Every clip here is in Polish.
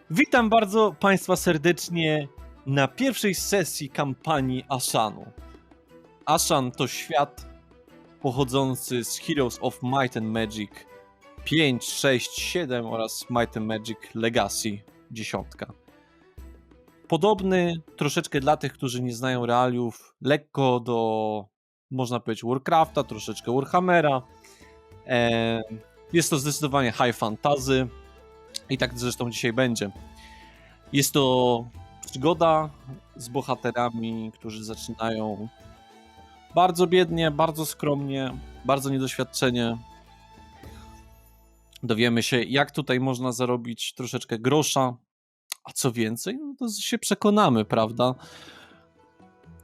Witam bardzo Państwa serdecznie na pierwszej sesji kampanii Ashanu. Ashan to świat pochodzący z Heroes of Might and Magic 5, 6, 7 oraz Might and Magic Legacy 10. Podobny troszeczkę dla tych, którzy nie znają realiów, lekko do, można powiedzieć, Warcrafta, troszeczkę Warhammera. Jest to zdecydowanie high fantasy i tak zresztą dzisiaj będzie. Jest to przygoda z bohaterami, którzy zaczynają bardzo biednie, bardzo skromnie, bardzo niedoświadczenie. Dowiemy się, jak tutaj można zarobić troszeczkę grosza, a co więcej, no to się przekonamy, prawda?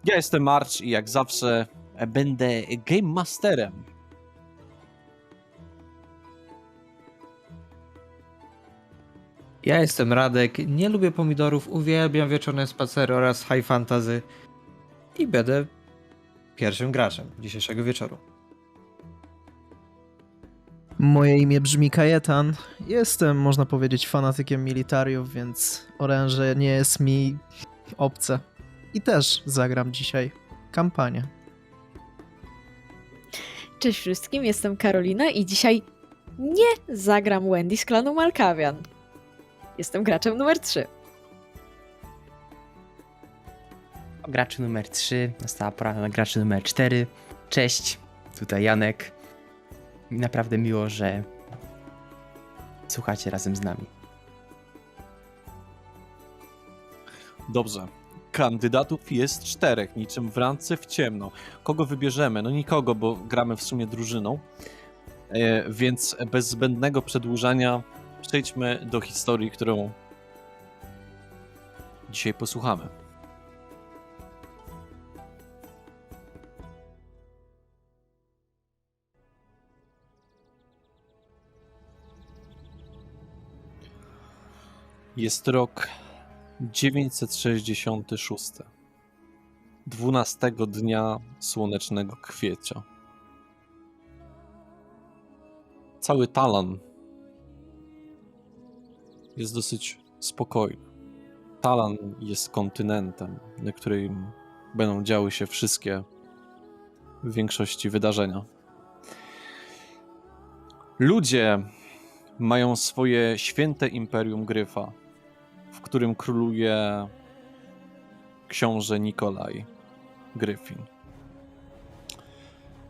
Ja jestem March i jak zawsze będę Game Masterem. Ja jestem Radek, nie lubię pomidorów, uwielbiam wieczorne spacery oraz high fantasy i będę pierwszym graczem dzisiejszego wieczoru. Moje imię brzmi Kajetan. Jestem, można powiedzieć, fanatykiem militariów, więc oręże nie jest mi obce. I też zagram dzisiaj kampanię. Cześć wszystkim, jestem Karolina i dzisiaj nie zagram Wendy z klanu Malkawian. Jestem graczem numer 3. Graczy numer 3, nastała pora na graczy numer 4. Cześć, tutaj Janek. Naprawdę miło, że słuchacie razem z nami. Dobrze. Kandydatów jest 4, niczym w randce w ciemno. Kogo wybierzemy? No nikogo, bo gramy w sumie drużyną. Więc bez zbędnego przedłużania przejdźmy do historii, którą dzisiaj posłuchamy. Jest rok 966. 12 dnia słonecznego kwiecia. Cały Talan jest dosyć spokojny. Talan jest kontynentem, na którym będą działy się wszystkie w większości wydarzenia. Ludzie mają swoje święte imperium Gryfa, w którym króluje książę Nikolaj Gryfin.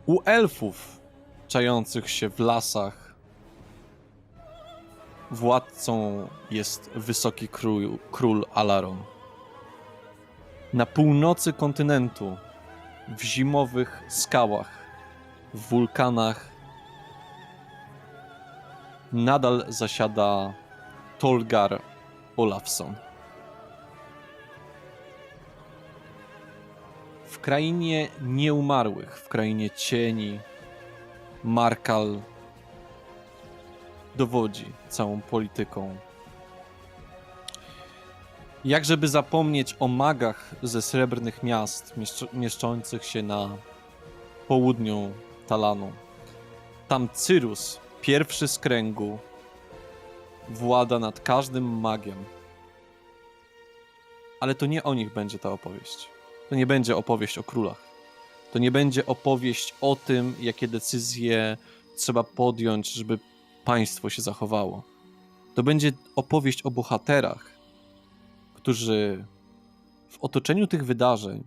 U elfów czających się w lasach władcą jest wysoki król Alaron. Na północy kontynentu, w zimowych skałach, w wulkanach nadal zasiada Tolgar Olafsson. W krainie nieumarłych, w krainie cieni, Markal dowodzi całą polityką. Jak żeby zapomnieć o magach ze srebrnych miast mieszczących się na południu Talanu. Tam Cyrus, pierwszy z kręgu, włada nad każdym magiem. Ale to nie o nich będzie ta opowieść. To nie będzie opowieść o królach. To nie będzie opowieść o tym, jakie decyzje trzeba podjąć, żeby państwo się zachowało. To będzie opowieść o bohaterach, którzy w otoczeniu tych wydarzeń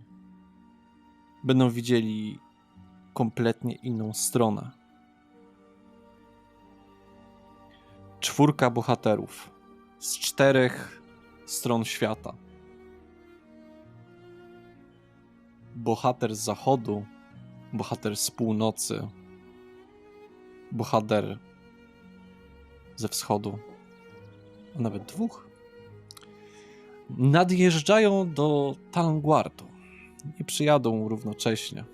będą widzieli kompletnie inną stronę. 4 bohaterów z 4 stron świata. Bohater z zachodu, bohater z północy, bohater ze wschodu, a nawet 2. Nadjeżdżają do Talonguardu i przyjadą równocześnie.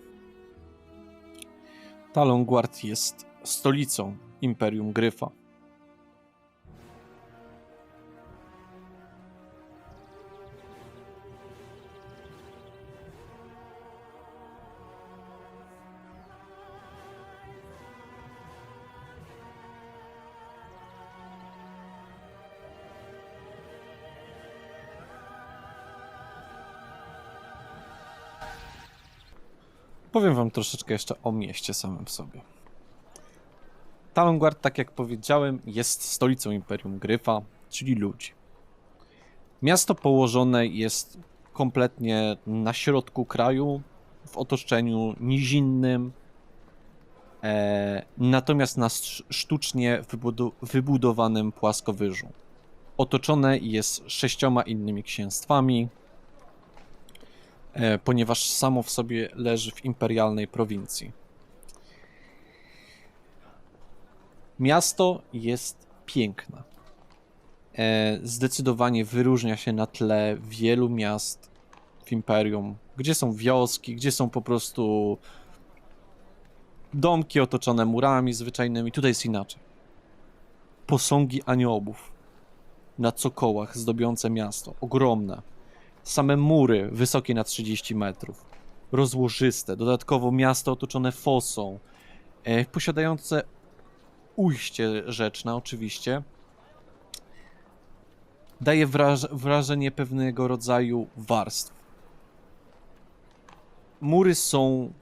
Talonguard jest stolicą Imperium Gryfa. Powiem wam troszeczkę jeszcze o mieście samym w sobie. Talonguard, tak jak powiedziałem, jest stolicą Imperium Gryfa, czyli ludzi. Miasto położone jest kompletnie na środku kraju, w otoczeniu nizinnym, natomiast na sztucznie wybudowanym płaskowyżu. Otoczone jest 6 innymi księstwami, ponieważ samo w sobie leży w imperialnej prowincji. Miasto jest piękne. Zdecydowanie wyróżnia się na tle wielu miast w Imperium, gdzie są wioski, gdzie są po prostu domki otoczone murami zwyczajnymi. Tutaj jest inaczej. Posągi aniołów na cokołach zdobiące miasto, ogromne. Same mury wysokie na 30 metrów, rozłożyste, dodatkowo miasto otoczone fosą, posiadające ujście rzeczne oczywiście. Daje wrażenie pewnego rodzaju warstw. Mury są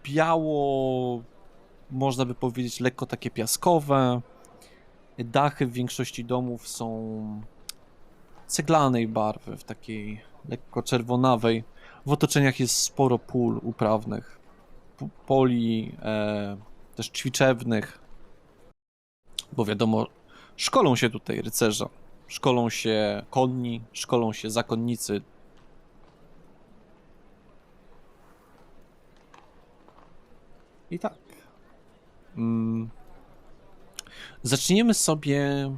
biało, można by powiedzieć lekko takie piaskowe. Dachy w większości domów są ceglanej barwy, w takiej lekko czerwonawej. W otoczeniach jest sporo pól uprawnych, poli też ćwiczewnych, bo wiadomo, szkolą się tutaj rycerze, szkolą się konni, szkolą się zakonnicy. I tak. Zaczniemy sobie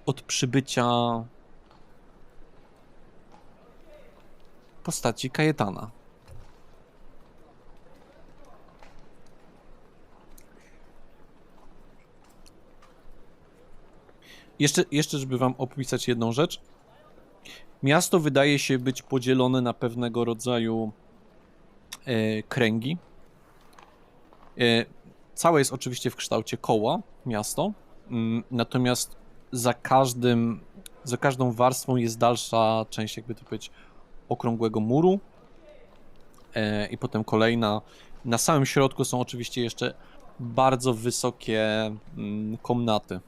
od przybycia postaci Kajetana. Jeszcze, żeby wam opisać jedną rzecz. Miasto wydaje się być podzielone na pewnego rodzaju kręgi. Całe jest oczywiście w kształcie koła, miasto, natomiast za każdą warstwą jest dalsza część, jakby to powiedzieć, okrągłego muru i potem kolejna. Na samym środku są oczywiście jeszcze bardzo wysokie komnaty.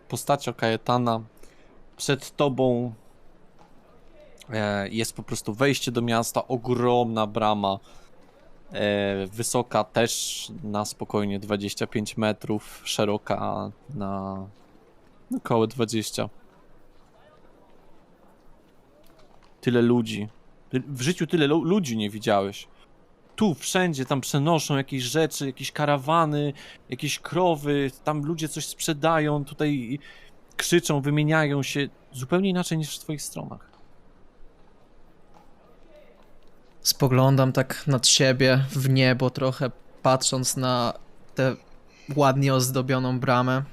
Postacią Kajetana, przed tobą jest po prostu wejście do miasta, ogromna brama, wysoka też na spokojnie 25 metrów, szeroka na około 20. Tyle ludzi. W życiu tyle ludzi nie widziałeś. Tu, wszędzie, tam przenoszą jakieś rzeczy, jakieś karawany, jakieś krowy, tam ludzie coś sprzedają, tutaj krzyczą, wymieniają się zupełnie inaczej niż w twoich stronach. Spoglądam tak nad siebie, w niebo trochę, patrząc na tę ładnie ozdobioną bramę.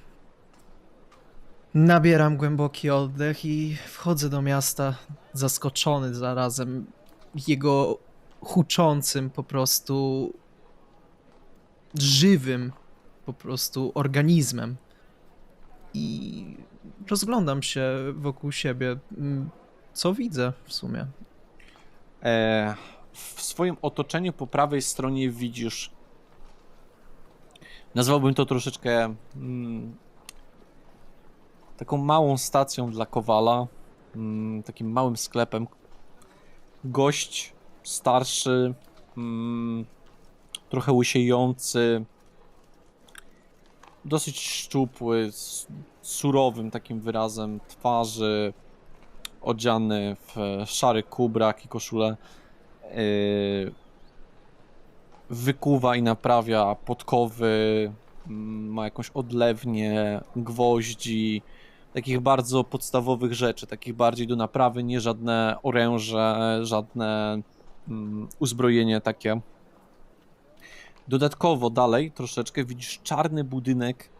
Nabieram głęboki oddech i wchodzę do miasta, zaskoczony zarazem jego huczącym, po prostu żywym po prostu organizmem. I rozglądam się wokół siebie. Co widzę w sumie? W swoim otoczeniu po prawej stronie widzisz, nazwałbym to troszeczkę taką małą stacją dla kowala, takim małym sklepem. Gość starszy, trochę łysiejący, dosyć szczupły, z surowym takim wyrazem twarzy, odziany w szary kubrak i koszulę, wykuwa i naprawia podkowy, ma jakąś odlewnię, gwoździ, takich bardzo podstawowych rzeczy, takich bardziej do naprawy, nie żadne oręże, żadne uzbrojenie takie. Dodatkowo dalej troszeczkę widzisz czarny budynek,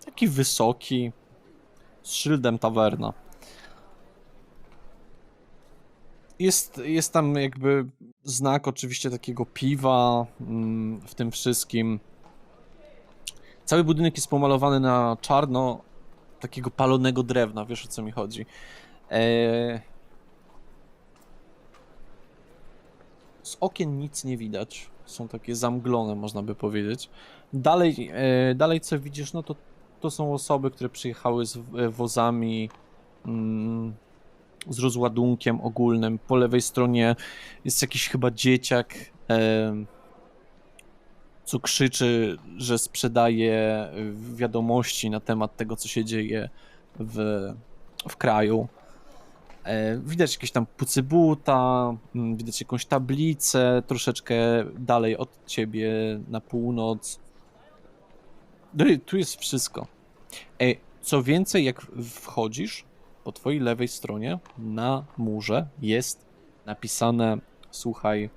taki wysoki, z szyldem tawerna. Jest tam jakby znak oczywiście takiego piwa w tym wszystkim. Cały budynek jest pomalowany na czarno, takiego palonego drewna, wiesz o co mi chodzi. Z okien nic nie widać, są takie zamglone, można by powiedzieć. Dalej co widzisz, no to są osoby, które przyjechały z wozami, z rozładunkiem ogólnym. Po lewej stronie jest jakiś chyba dzieciak, co krzyczy, że sprzedaje wiadomości na temat tego, co się dzieje w kraju. Widać jakieś tam pucy buta, widać jakąś tablicę, troszeczkę dalej od ciebie na północ. Tu jest wszystko. Co więcej, jak wchodzisz, po twojej lewej stronie na murze jest napisane, słuchaj,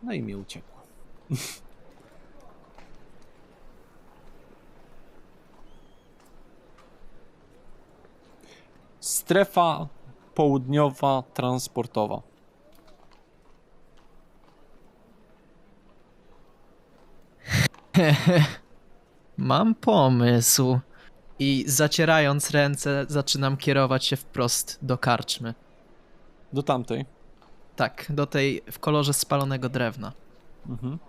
no i mi uciekło. Strefa południowa transportowa. Mam pomysł. I zacierając ręce, zaczynam kierować się wprost do karczmy. Do tamtej. Tak, do tej w kolorze spalonego drewna. Mhm.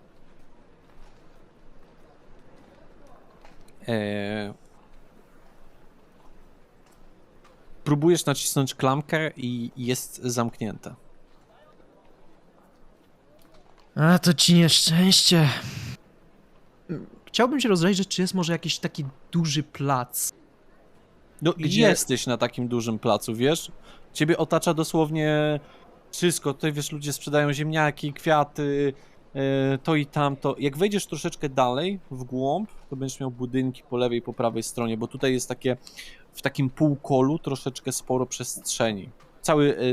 Próbujesz nacisnąć klamkę i jest zamknięte. A to ci nieszczęście. Chciałbym się rozejrzeć, czy jest może jakiś taki duży plac. No, Gdzie- jesteś na takim dużym placu, wiesz? Ciebie otacza dosłownie wszystko. Tutaj, wiesz, ludzie sprzedają ziemniaki, kwiaty, to i tamto. Jak wejdziesz troszeczkę dalej, w głąb, to będziesz miał budynki po lewej i po prawej stronie, bo tutaj jest takie, w takim półkolu troszeczkę sporo przestrzeni.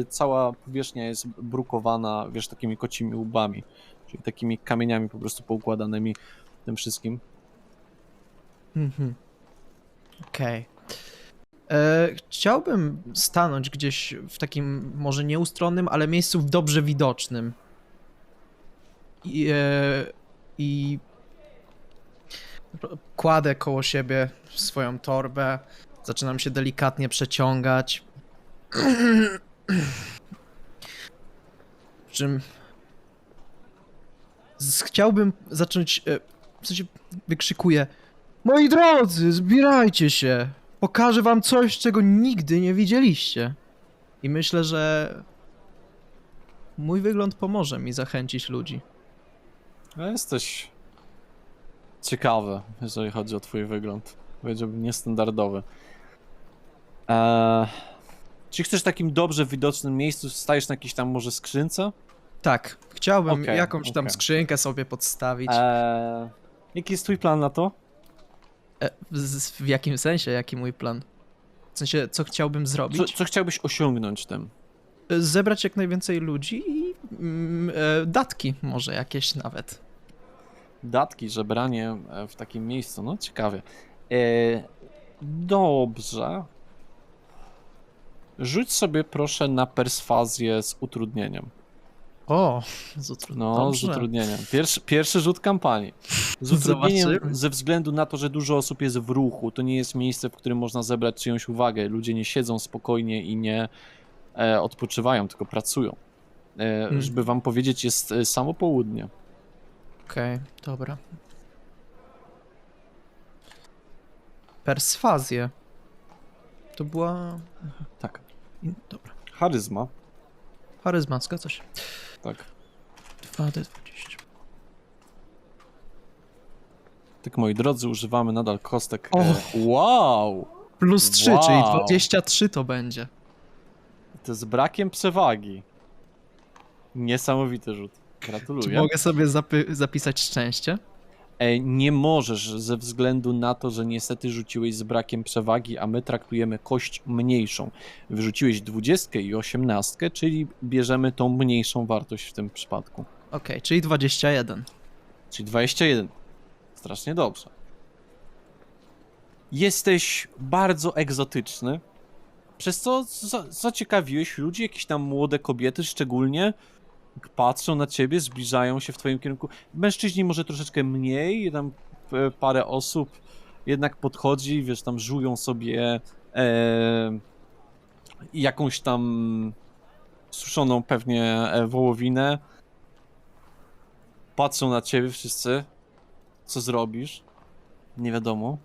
Cała powierzchnia jest brukowana, wiesz, takimi kocimi łbami, czyli takimi kamieniami po prostu poukładanymi tym wszystkim. Mhm. Okej. Chciałbym stanąć gdzieś w takim może nieustronnym, ale miejscu dobrze widocznym. I kładę koło siebie swoją torbę, zaczynam się delikatnie przeciągać. W czym chciałbym zacząć, w sensie wykrzykuję: moi drodzy, zbierajcie się! Pokażę wam coś, czego nigdy nie widzieliście. I myślę, że mój wygląd pomoże mi zachęcić ludzi. No, jesteś ciekawy, jeżeli chodzi o twój wygląd. Powiedziałbym niestandardowy. Czy chcesz w takim dobrze widocznym miejscu, stajesz na jakiejś tam może skrzynce? Tak, chciałbym Okej, jakąś tam okej. skrzynkę sobie podstawić. Jaki jest twój plan na to? W jakim sensie? Jaki mój plan? W sensie, co chciałbym zrobić? Co chciałbyś osiągnąć tym? Zebrać jak najwięcej ludzi i datki może jakieś nawet. Datki, żebranie w takim miejscu, no ciekawie. Dobrze. Rzuć sobie proszę na perswazję z utrudnieniem. O, No, dobrze. z utrudnieniem. Pierwszy rzut kampanii. Z utrudnieniem Zobaczymy. ze względu na to, że dużo osób jest w ruchu. To nie jest miejsce, w którym można zebrać czyjąś uwagę. Ludzie nie siedzą spokojnie i nie odpoczywają, tylko pracują. Żeby wam powiedzieć, jest samo południe. Okej, dobra. Perswazję. To była... Tak. Dobra. Charyzma. Charyzma, zgadza się. Tak. 2d20. Tak, moi drodzy, używamy nadal kostek. O! Wow! Plus 3, Wow. czyli 23 to będzie. To z brakiem przewagi. Niesamowity rzut. Czy Gratuluję. mogę sobie zapisać szczęście? Nie możesz ze względu na to, że niestety rzuciłeś z brakiem przewagi, a my traktujemy kość mniejszą. Wyrzuciłeś 20 i 18, czyli bierzemy tą mniejszą wartość w tym przypadku. Okej, czyli 21. Czyli 21. Strasznie dobrze. Jesteś bardzo egzotyczny, przez co zaciekawiłeś ludzi, jakieś tam młode kobiety szczególnie, patrzą na ciebie, zbliżają się w twoim kierunku. Mężczyźni może troszeczkę mniej, tam parę osób jednak podchodzi, wiesz, tam żują sobie jakąś tam suszoną pewnie wołowinę. Patrzą na ciebie wszyscy. Co zrobisz? Nie wiadomo.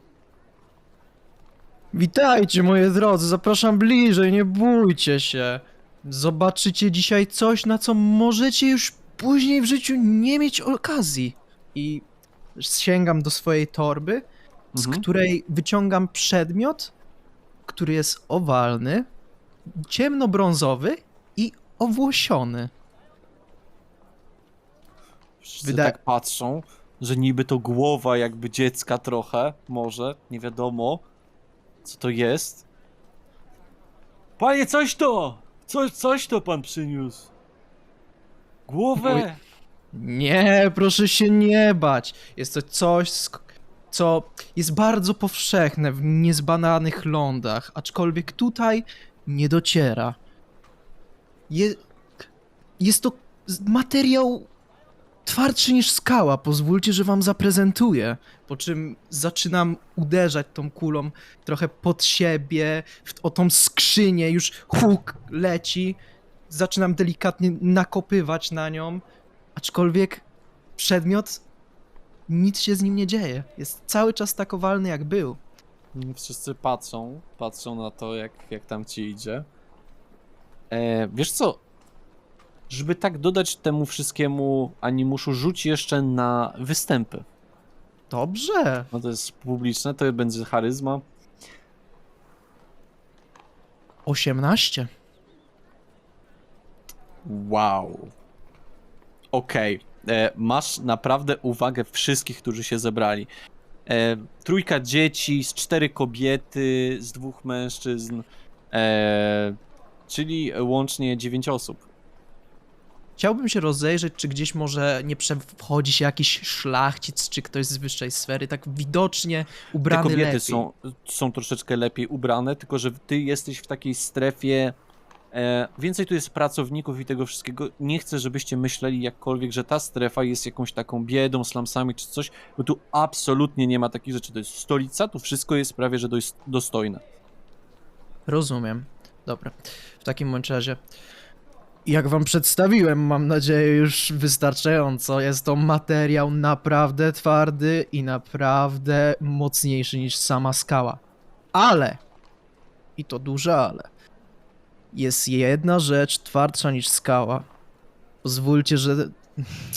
Witajcie, moje drodzy, zapraszam bliżej, nie bójcie się. Zobaczycie dzisiaj coś, na co możecie już później w życiu nie mieć okazji. I sięgam do swojej torby, z której wyciągam przedmiot, który jest owalny, ciemnobrązowy i owłosiony. Wszyscy tak patrzą, że niby to głowa jakby dziecka trochę, może, nie wiadomo, co to jest. Panie, coś to! Coś to pan przyniósł. Głowę! Nie, proszę się nie bać. Jest to coś, co jest bardzo powszechne w niezbadanych lądach, aczkolwiek tutaj nie dociera. Jest to materiał twardszy niż skała, pozwólcie, że wam zaprezentuję. Po czym zaczynam uderzać tą kulą trochę pod siebie, o tą skrzynię, już huk leci. Zaczynam delikatnie nakopywać na nią, aczkolwiek przedmiot, nic się z nim nie dzieje. Jest cały czas tak owalny, jak był. Wszyscy patrzą na to, jak tam ci idzie. Wiesz co? Żeby tak dodać temu wszystkiemu animuszu, rzuć jeszcze na występy. Dobrze. No to jest publiczne, to będzie charyzma. 18. Wow. Okej. Masz naprawdę uwagę wszystkich, którzy się zebrali. Trójka dzieci, z 4 kobiety, z 2 mężczyzn, czyli łącznie 9 osób. Chciałbym się rozejrzeć, czy gdzieś może nie przechodzi się jakiś szlachcic, czy ktoś z wyższej sfery, tak widocznie Te ubrany kobiety lepiej. są troszeczkę lepiej ubrane, tylko że ty jesteś w takiej strefie. Więcej tu jest pracowników i tego wszystkiego. Nie chcę, żebyście myśleli jakkolwiek, że ta strefa jest jakąś taką biedą, slumsami czy coś, bo tu absolutnie nie ma takich rzeczy. To jest stolica, tu wszystko jest prawie, że dostojne. Rozumiem. Dobra. W takim bądź razie, jak wam przedstawiłem, mam nadzieję już wystarczająco, jest to materiał naprawdę twardy i naprawdę mocniejszy niż sama skała. Ale, i to duże ale, jest jedna rzecz twardsza niż skała. Pozwólcie, że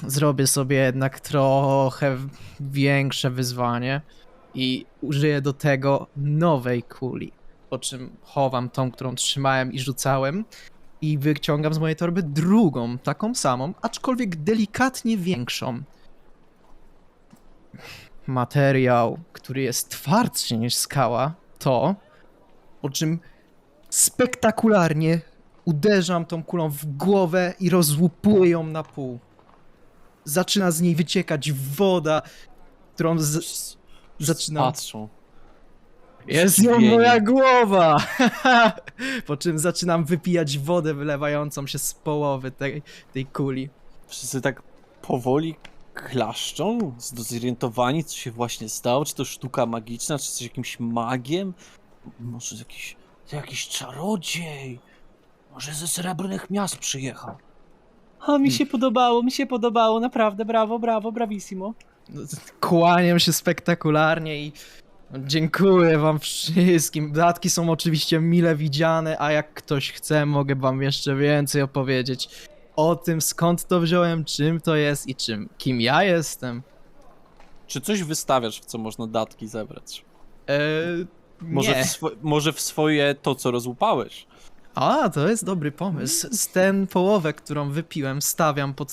zrobię sobie jednak trochę większe wyzwanie i użyję do tego nowej kuli. Po czym chowam tą, którą trzymałem i rzucałem i wyciągam z mojej torby drugą, taką samą, aczkolwiek delikatnie większą. Materiał, który jest twardszy niż skała, to, po czym spektakularnie uderzam tą kulą w głowę i rozłupuję ją na pół. Zaczyna z niej wyciekać woda, którą zaczynam... Patrzą. Jest ją Zdziwieni. moja głowa! Po czym zaczynam wypijać wodę wylewającą się z połowy tej kuli. Wszyscy tak powoli klaszczą, zdezorientowani, co się właśnie stało. Czy to sztuka magiczna, czy coś jakimś magiem? Może jakiś czarodziej? Może ze Srebrnych Miast przyjechał? A mi się podobało, naprawdę, brawo, bravissimo. Kłaniam się spektakularnie i dziękuję wam wszystkim. Dodatki są oczywiście mile widziane, a jak ktoś chce, mogę wam jeszcze więcej opowiedzieć o tym, skąd to wziąłem, czym to jest i kim ja jestem. Czy coś wystawiasz, w co można datki zebrać? Nie. Może w swoje to, co rozłupałeś? A, to jest dobry pomysł. Z tę połowę, którą wypiłem, stawiam pod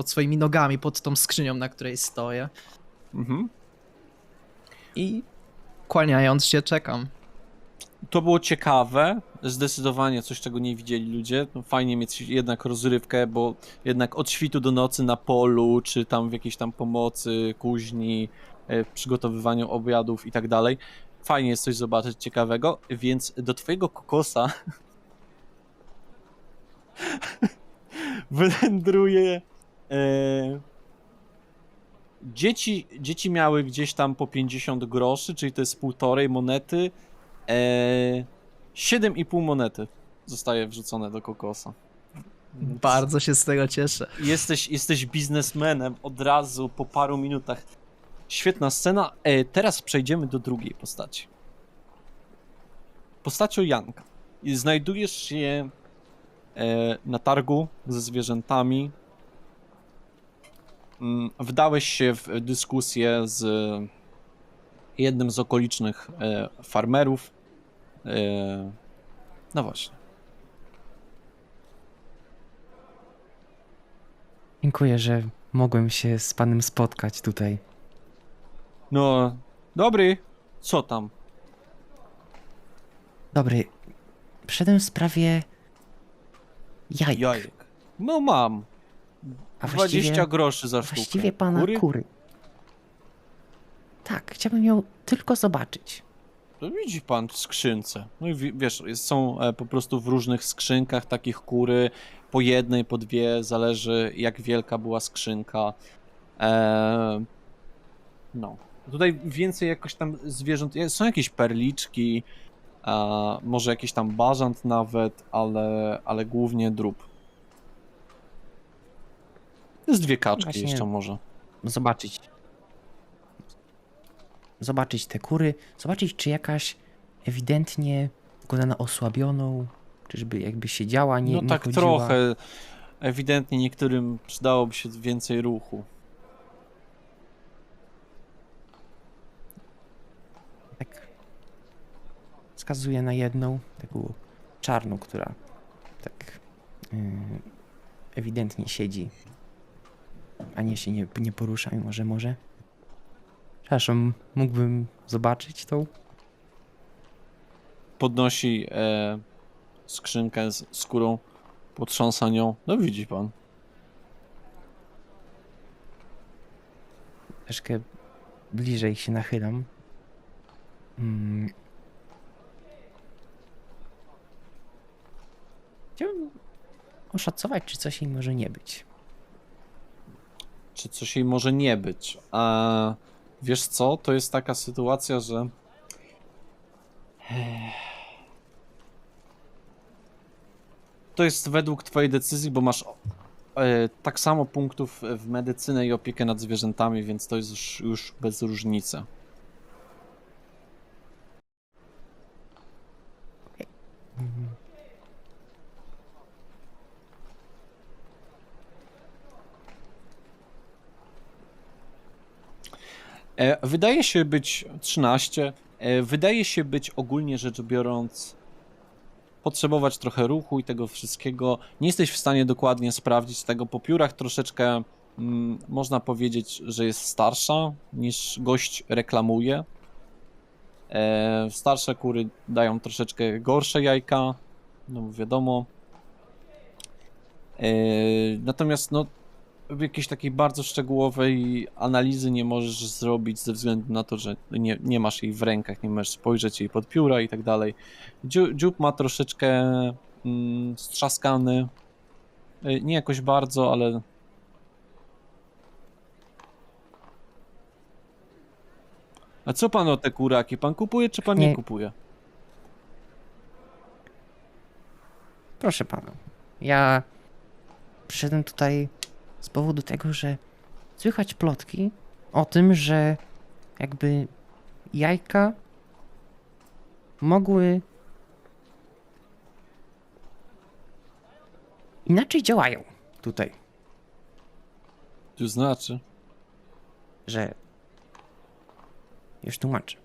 swoimi nogami, pod tą skrzynią, na której stoję. Mhm. I kłaniając się, czekam. To było ciekawe, zdecydowanie coś, czego nie widzieli ludzie. No, fajnie mieć jednak rozrywkę, bo jednak od świtu do nocy na polu, czy tam w jakiejś tam pomocy, kuźni, przygotowywaniu obiadów i tak dalej. Fajnie jest coś zobaczyć ciekawego, więc do twojego kokosa wylędruje dzieci miały gdzieś tam po 50 groszy, czyli to jest 1,5 monety. 7,5 monety zostaje wrzucone do kokosa. Więc Bardzo się z tego cieszę. jesteś biznesmenem od razu po paru minutach. Świetna scena. Teraz przejdziemy do drugiej postaci. Postacią Janka. I znajdujesz się na targu ze zwierzętami. Wdałeś się w dyskusję z jednym z okolicznych farmerów. No właśnie. Dziękuję, że mogłem się z panem spotkać tutaj. No, dobry. Co tam? Dobry, przyszedłem w sprawie jajek. Jajek. No mam. A 20 groszy za sztukę. właściwie pana kury. Tak, chciałbym ją tylko zobaczyć. To widzi pan w skrzynce. No i wiesz, są po prostu w różnych skrzynkach takich kury, po jednej, po dwie, zależy jak wielka była skrzynka. No. Tutaj więcej jakoś tam zwierząt, są jakieś perliczki, może jakiś tam bażant nawet, ale głównie drób. Jest 2 kaczki Właśnie jeszcze może. Zobaczyć te kury, zobaczyć czy jakaś ewidentnie wygląda na osłabioną, czyżby jakby siedziała, nie, No nie tak chodziła. trochę. Ewidentnie niektórym przydałoby się więcej ruchu. Tak wskazuje na jedną, taką czarną, która tak ewidentnie siedzi, a nie się nie porusza, mimo że może. Przepraszam, mógłbym zobaczyć tą? Podnosi skrzynkę z skórą, potrząsa nią. No widzi pan. Troszkę bliżej się nachylam. Chciałbym oszacować, czy coś jej może nie być. Czy coś jej może nie być. A wiesz co? To jest taka sytuacja, że to jest według twojej decyzji, bo masz tak samo punktów w medycynę i opiekę nad zwierzętami, więc to jest już bez różnicy. Wydaje się być 13. Wydaje się być ogólnie rzecz biorąc potrzebować trochę ruchu i tego wszystkiego. Nie jesteś w stanie dokładnie sprawdzić tego po piórach. Troszeczkę można powiedzieć, że jest starsza niż gość reklamuje. Starsze kury dają troszeczkę gorsze jajka, no wiadomo. Natomiast no jakiejś takiej bardzo szczegółowej analizy nie możesz zrobić ze względu na to, że nie masz jej w rękach, nie możesz spojrzeć jej pod pióra i tak dalej. Dziób ma troszeczkę strzaskany, nie jakoś bardzo, ale a co pan o te kuraki? Pan kupuje, czy pan nie Nie. kupuje? Proszę pana, ja przyszedłem tutaj z powodu tego, że słychać plotki o tym, że jakby jajka mogły inaczej działają tutaj, To znaczy? że już tłumaczę.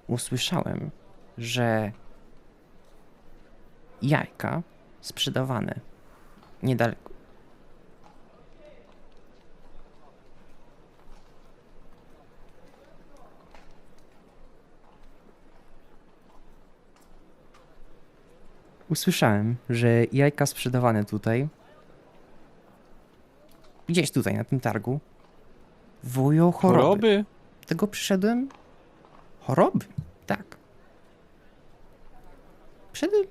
Usłyszałem, że jajka sprzedawane niedaleko Usłyszałem, że jajka sprzedawane tutaj, gdzieś tutaj na tym targu, woją choroby. Choroby? Dlatego przyszedłem. Choroby? Tak. Przyszedłem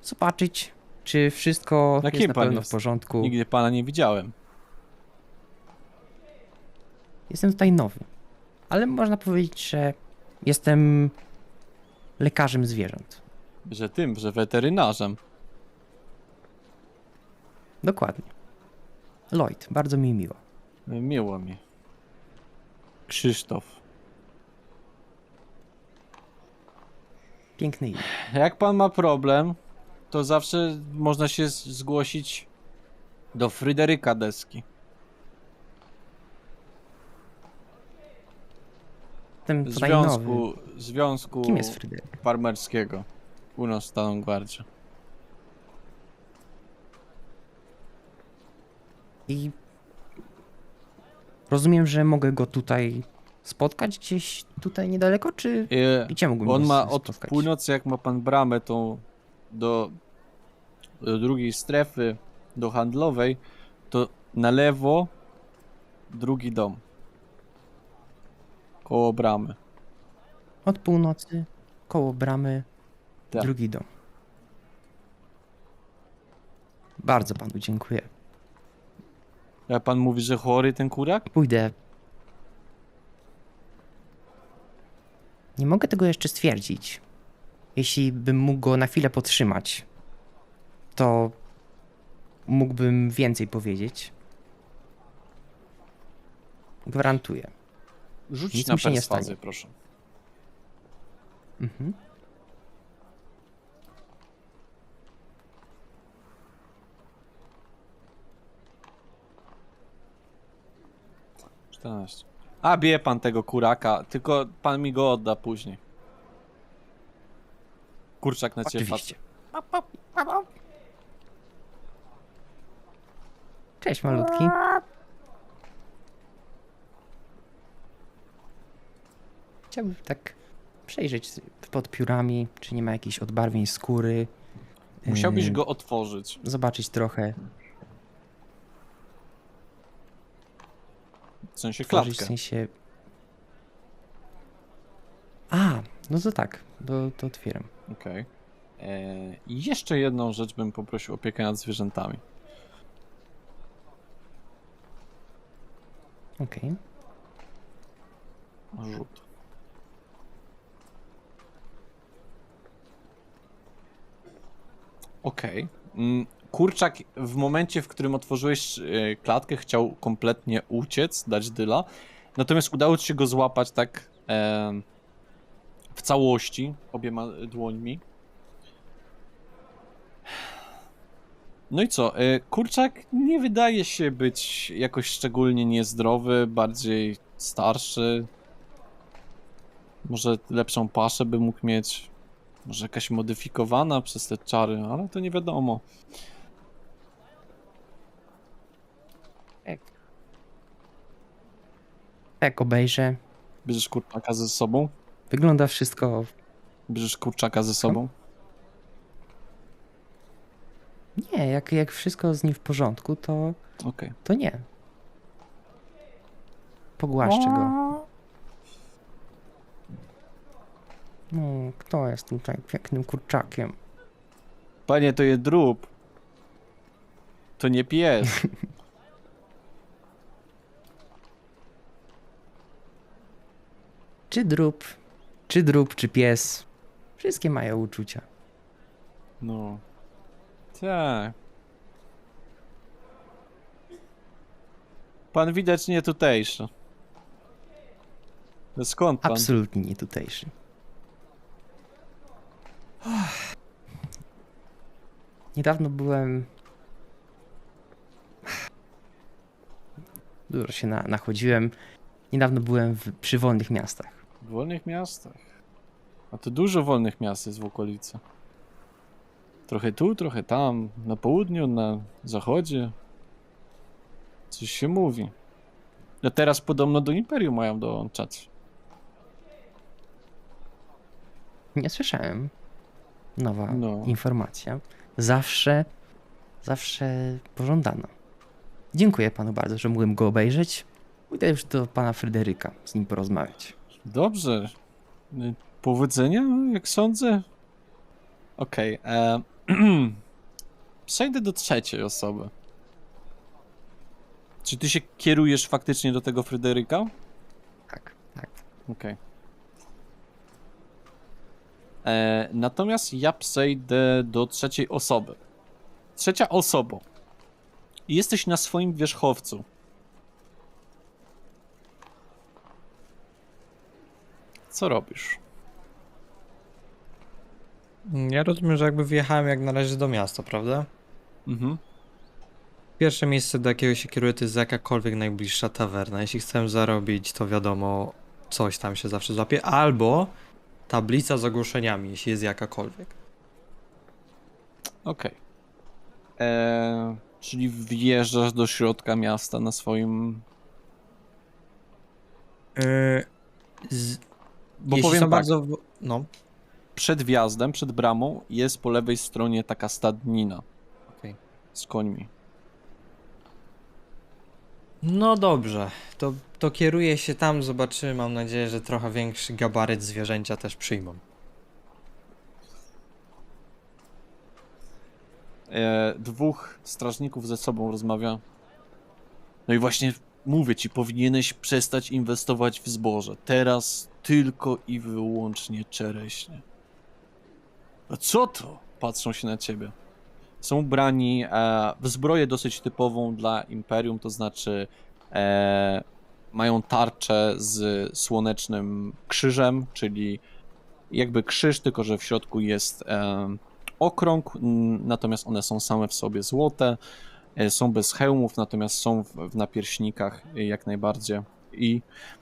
zobaczyć, czy wszystko Na jest kim na pan pewno jest? w porządku. Nigdzie pana nie widziałem. Jestem tutaj nowy, ale można powiedzieć, że jestem lekarzem zwierząt. Że weterynarzem. Dokładnie. Lloyd, bardzo mi miło. Miło mi. Krzysztof. Piękny imię. Jak pan ma problem, to zawsze można się zgłosić do Fryderyka Deski. Jestem tutaj nowy. Związku Kim jest Fryderyk? Farmerskiego u nas w Starą Gwardzie. I rozumiem, że mogę go tutaj spotkać gdzieś tutaj niedaleko, czy gdzie mógłbym On go ma od spotkać? północy, jak ma pan bramę tą do drugiej strefy, do handlowej, to na lewo drugi dom. Koło bramy. Od północy, koło bramy, Tak. drugi dom. Bardzo panu dziękuję. Jak pan mówi, że chory ten kurak? Pójdę. Nie mogę tego jeszcze stwierdzić. Jeśli bym mógł go na chwilę podtrzymać, to mógłbym więcej powiedzieć. Gwarantuję. Rzuć Nic na mu się nie perswazję, stanie. proszę. Mhm. A bije pan tego kuraka, tylko pan mi go odda później. Kurczak na ciebie patrzy. Oczywiście. Cześć malutki. Chciałbym tak przejrzeć pod piórami, czy nie ma jakichś odbarwień skóry. Musiałbyś go otworzyć. Zobaczyć trochę. W sensie Otworzyć w klatkę. sensie... A, no to tak, to otwieram. Okej. I jeszcze jedną rzecz bym poprosił, opiekę nad zwierzętami. Okej. Rzut. Okej. Kurczak w momencie, w którym otworzyłeś klatkę, chciał kompletnie uciec, dać dyla. Natomiast udało ci się go złapać tak w całości, obiema dłońmi. No i co? Kurczak nie wydaje się być jakoś szczególnie niezdrowy, bardziej starszy. Może lepszą paszę by mógł mieć. Może jakaś modyfikowana przez te czary, ale to nie wiadomo. Jak obejrzę, Bierzesz kurczaka ze sobą? wygląda wszystko... Bierzesz kurczaka ze sobą? Nie, jak wszystko z nim w porządku, Okej. to nie. Pogłaszczę go. No, kto jest tutaj pięknym kurczakiem? Panie, to jest drób. To nie pies. Czy drób, czy pies. Wszystkie mają uczucia. No. Tak. Pan widać nie tutejszy. Skąd pan? Absolutnie nie tutejszy. Niedawno byłem... Dużo się nachodziłem. Niedawno byłem przy wolnych miastach. W wolnych miastach. A to dużo wolnych miast jest w okolicy. Trochę tu, trochę tam. Na południu, na zachodzie. Coś się mówi. A teraz podobno do Imperium mają dołączać. Nie słyszałem. Nowa No. informacja. Zawsze pożądana. Dziękuję panu bardzo, że mogłem go obejrzeć. Pójdę już do pana Fryderyka, z nim porozmawiać. Dobrze. Powodzenia, jak sądzę. Okej. Przejdę do trzeciej osoby. Czy ty się kierujesz faktycznie do tego Fryderyka? Tak. Okej. Natomiast ja przejdę do trzeciej osoby. Trzecia osoba. Jesteś na swoim wierzchowcu. Co robisz? Ja rozumiem, że jakby wjechałem jak na razie do miasta, prawda? Mhm. Pierwsze miejsce, do jakiego się kieruję, to jest jakakolwiek najbliższa tawerna. Jeśli chcę zarobić, to wiadomo, coś tam się zawsze złapie. Albo tablica z ogłoszeniami, jeśli jest jakakolwiek. Okej. Czyli wjeżdżasz do środka miasta na swoim... Bo Jeśli powiem są tak, bardzo... No. przed wjazdem, przed bramą jest po lewej stronie taka stadnina Okej. z końmi. No dobrze, to kieruję się tam, zobaczymy. Mam nadzieję, że trochę większy gabaryt zwierzęcia też przyjmą. Dwóch strażników ze sobą rozmawia. No i właśnie mówię ci, powinieneś przestać inwestować w zboże. Teraz tylko i wyłącznie czereśnie. A co to? Patrzą się na ciebie. Są ubrani w zbroję dosyć typową dla Imperium, to znaczy mają tarczę z słonecznym krzyżem, czyli jakby krzyż, tylko że w środku jest okrąg, natomiast one są same w sobie złote, są bez hełmów, natomiast są w napierśnikach jak najbardziej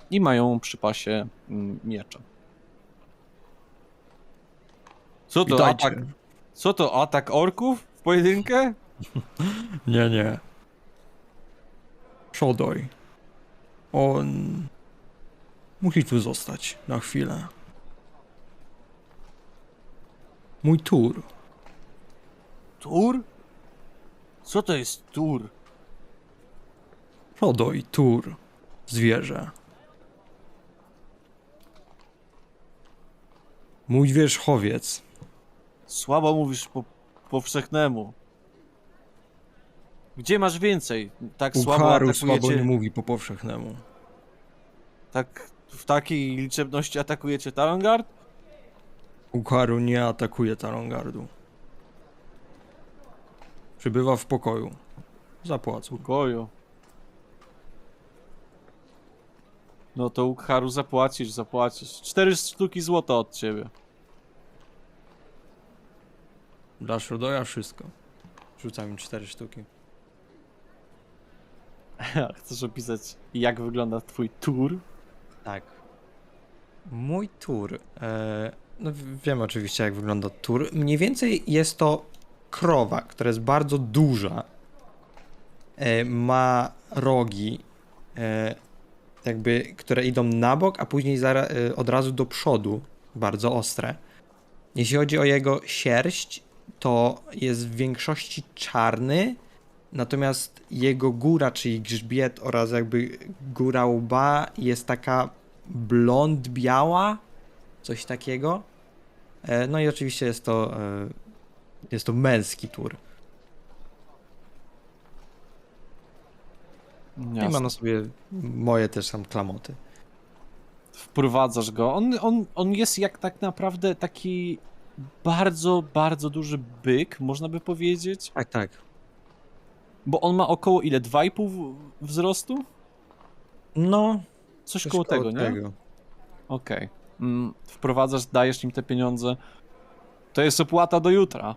i mają przy pasie miecze. Co to, Witajcie. atak? Co to, atak orków w pojedynkę? Nie. Szodoj. On musi tu zostać na chwilę. Mój tur. Tur? Co to jest tur? Szodoj, tur. Zwierzę. Mój wierzchowiec. Słabo mówisz po powszechnemu. Gdzie masz więcej? Tak słabo Ukharu atakujecie... słabo nie mówi po powszechnemu. Tak w takiej liczebności atakujecie Talangard? Ukharu nie atakuje Tarongardu. Przybywa w pokoju. Zapłacą. Goju. No to Ukharu zapłacisz. 4 sztuki złota od ciebie. Dla Shodoja wszystko. Rzucam im 4 sztuki. Chcesz opisać, jak wygląda twój tur? Tak. Mój tur. No wiem oczywiście, jak wygląda tur. Mniej więcej jest to krowa, która jest bardzo duża. Ma rogi, jakby, które idą na bok, a później od razu do przodu. Bardzo ostre. Jeśli chodzi o jego sierść, to jest w większości czarny. Natomiast jego góra, czyli grzbiet oraz jakby góra łba jest taka blond-biała, coś takiego. No i oczywiście jest to męski tur. I ma na sobie moje też tam klamoty. Wprowadzasz go. On jest jak tak naprawdę taki bardzo, bardzo duży byk, można by powiedzieć. Tak. Bo on ma około ile? 2,5 wzrostu? No, Coś coś koło tego, nie? Okej. Wprowadzasz, dajesz im te pieniądze. To jest opłata do jutra.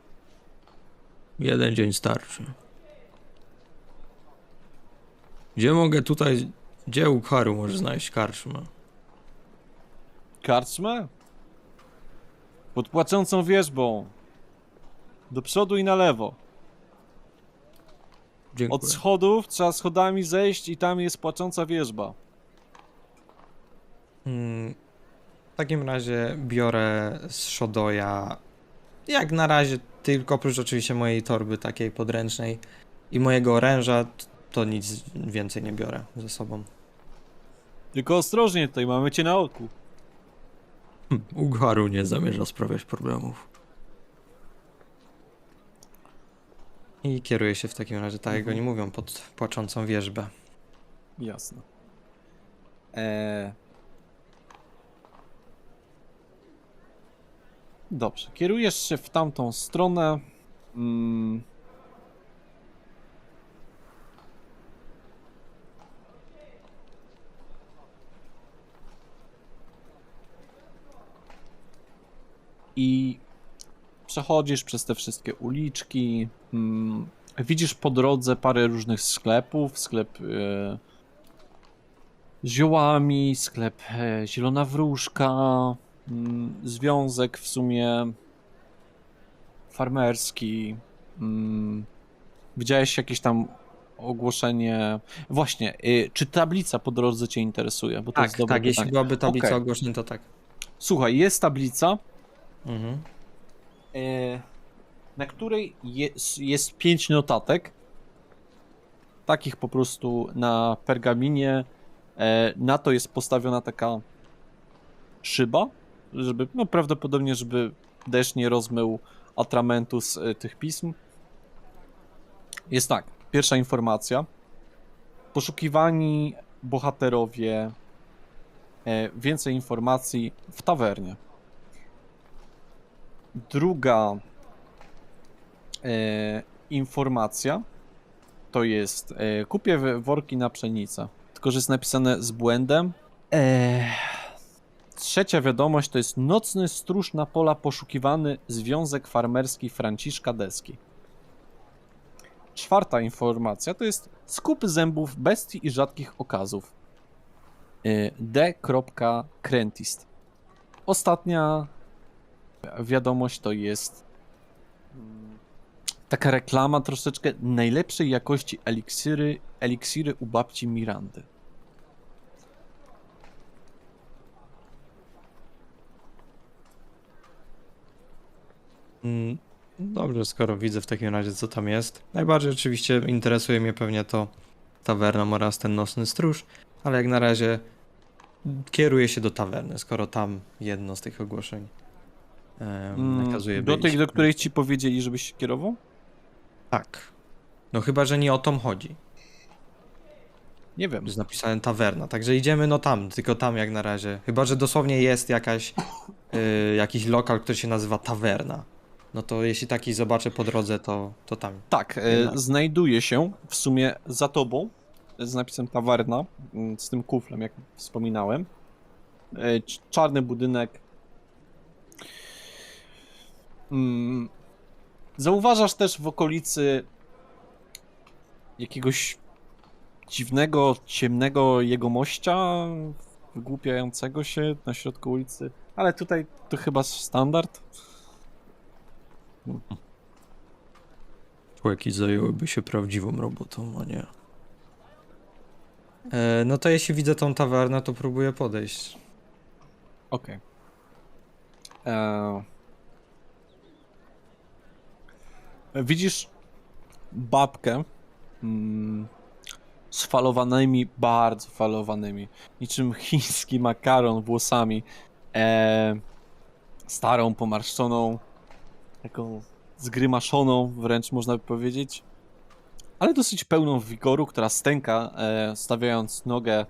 Jeden dzień starczy. Gdzie mogę tutaj... Gdzie u Ukharu może znaleźć karczmę? Karczmę? Pod płaczącą wierzbą. Do przodu i na lewo. Dziękuję. Od schodów trzeba schodami zejść i tam jest płacząca wierzba. W takim razie biorę z Shodoja Jak na razie tylko oprócz oczywiście mojej torby takiej podręcznej i mojego oręża, to nic więcej nie biorę ze sobą. Tylko ostrożnie, tutaj mamy cię na oku. Ugharu nie zamierza sprawiać problemów. I kieruję się w takim razie, tak jak oni mówią, pod płaczącą wierzbę. Jasne. Dobrze, kierujesz się w tamtą stronę. Mm. I przechodzisz przez te wszystkie uliczki. Widzisz po drodze parę różnych sklepów. Sklep z ziołami, sklep Zielona Wróżka, związek w sumie farmerski. Widziałeś jakieś tam ogłoszenie. Właśnie, czy tablica po drodze cię interesuje? Bo to jest Tak, dobre tak, jeśli pytanie. byłaby tablica Okej. ogłoszeń, to tak. Słuchaj, jest tablica, Mhm. na której jest 5 notatek. Takich po prostu na pergaminie. Na to jest postawiona taka szyba, żeby, no prawdopodobnie, żeby deszcz nie rozmył atramentu z tych pism. Jest tak, pierwsza informacja. Poszukiwani bohaterowie, więcej informacji w tawernie. Druga informacja to jest kupię worki na pszenicę, tylko że jest napisane z błędem. Trzecia wiadomość to jest nocny stróż na pola poszukiwany Związek Farmerski Franciszka Deski. Czwarta informacja to jest skup zębów bestii i rzadkich okazów. D. Krentist. Ostatnia wiadomość to jest taka reklama troszeczkę najlepszej jakości eliksiry u babci Mirandy. Dobrze, skoro widzę w takim razie, co tam jest. Najbardziej oczywiście interesuje mnie pewnie to tawerna oraz ten nocny stróż, ale jak na razie kieruję się do tawerny, skoro tam jedno z tych ogłoszeń nakazuje Do być. tej, do której ci powiedzieli, żebyś się kierował? Tak. No chyba, że nie o tom chodzi. Nie wiem. Jest napisane tawerna, także idziemy no tam, tylko tam jak na razie. Chyba, że dosłownie jest jakiś lokal, który się nazywa tawerna. No to jeśli taki zobaczę po drodze, to tam. Tak, Jednak. znajduje się w sumie za tobą z napisem tawerna, z tym kuflem, jak wspominałem. Czarny budynek. Zauważasz też w okolicy jakiegoś dziwnego, ciemnego jegomościa wygłupiającego się na środku ulicy, ale tutaj to chyba standard. Człowieki zajęłyby się prawdziwą robotą, a nie. No to jeśli widzę tą tawernę, to próbuję podejść. Okej. Widzisz babkę z falowanymi, bardzo falowanymi, niczym chiński makaron włosami, starą, pomarszczoną, taką zgrymaszoną wręcz można by powiedzieć, ale dosyć pełną wigoru, która stęka, stawiając nogę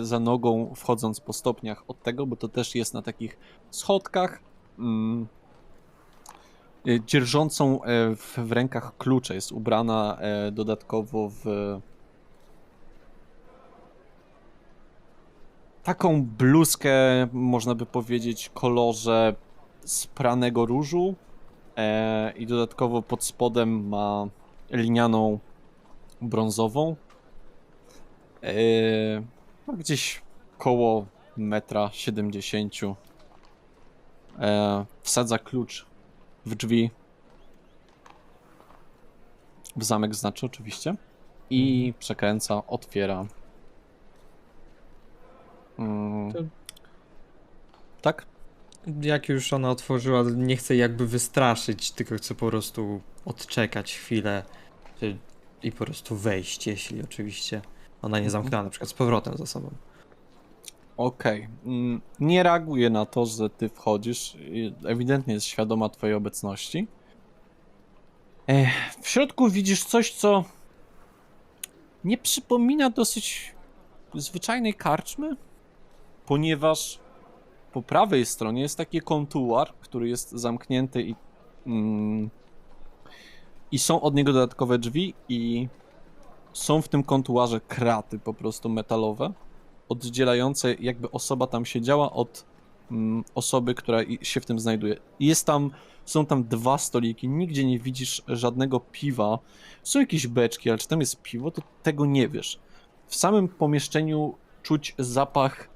za nogą, wchodząc po stopniach od tego, bo to też jest na takich schodkach, dzierżącą w rękach klucze. Jest ubrana dodatkowo w taką bluzkę, można by powiedzieć, kolorze spranego różu i dodatkowo pod spodem ma linianą brązową. No gdzieś koło 1,70 m. Wsadza klucz w drzwi. W zamek znaczy oczywiście. I przekręca, otwiera. Tak? Jak już ona otworzyła, nie chcę jakby wystraszyć, tylko chcę po prostu odczekać chwilę i po prostu wejść, jeśli oczywiście ona nie zamknęła na przykład z powrotem za sobą. Okej. Nie reaguje na to, że ty wchodzisz. Ewidentnie jest świadoma twojej obecności. W środku widzisz coś, co nie przypomina dosyć zwyczajnej karczmy, ponieważ po prawej stronie jest taki kontuar, który jest zamknięty i są od niego dodatkowe drzwi i są w tym kontuarze kraty po prostu metalowe, oddzielające jakby osoba tam siedziała od osoby, która się w tym znajduje. Są tam 2 stoliki, nigdzie nie widzisz żadnego piwa. Są jakieś beczki, ale czy tam jest piwo, to tego nie wiesz. W samym pomieszczeniu czuć zapach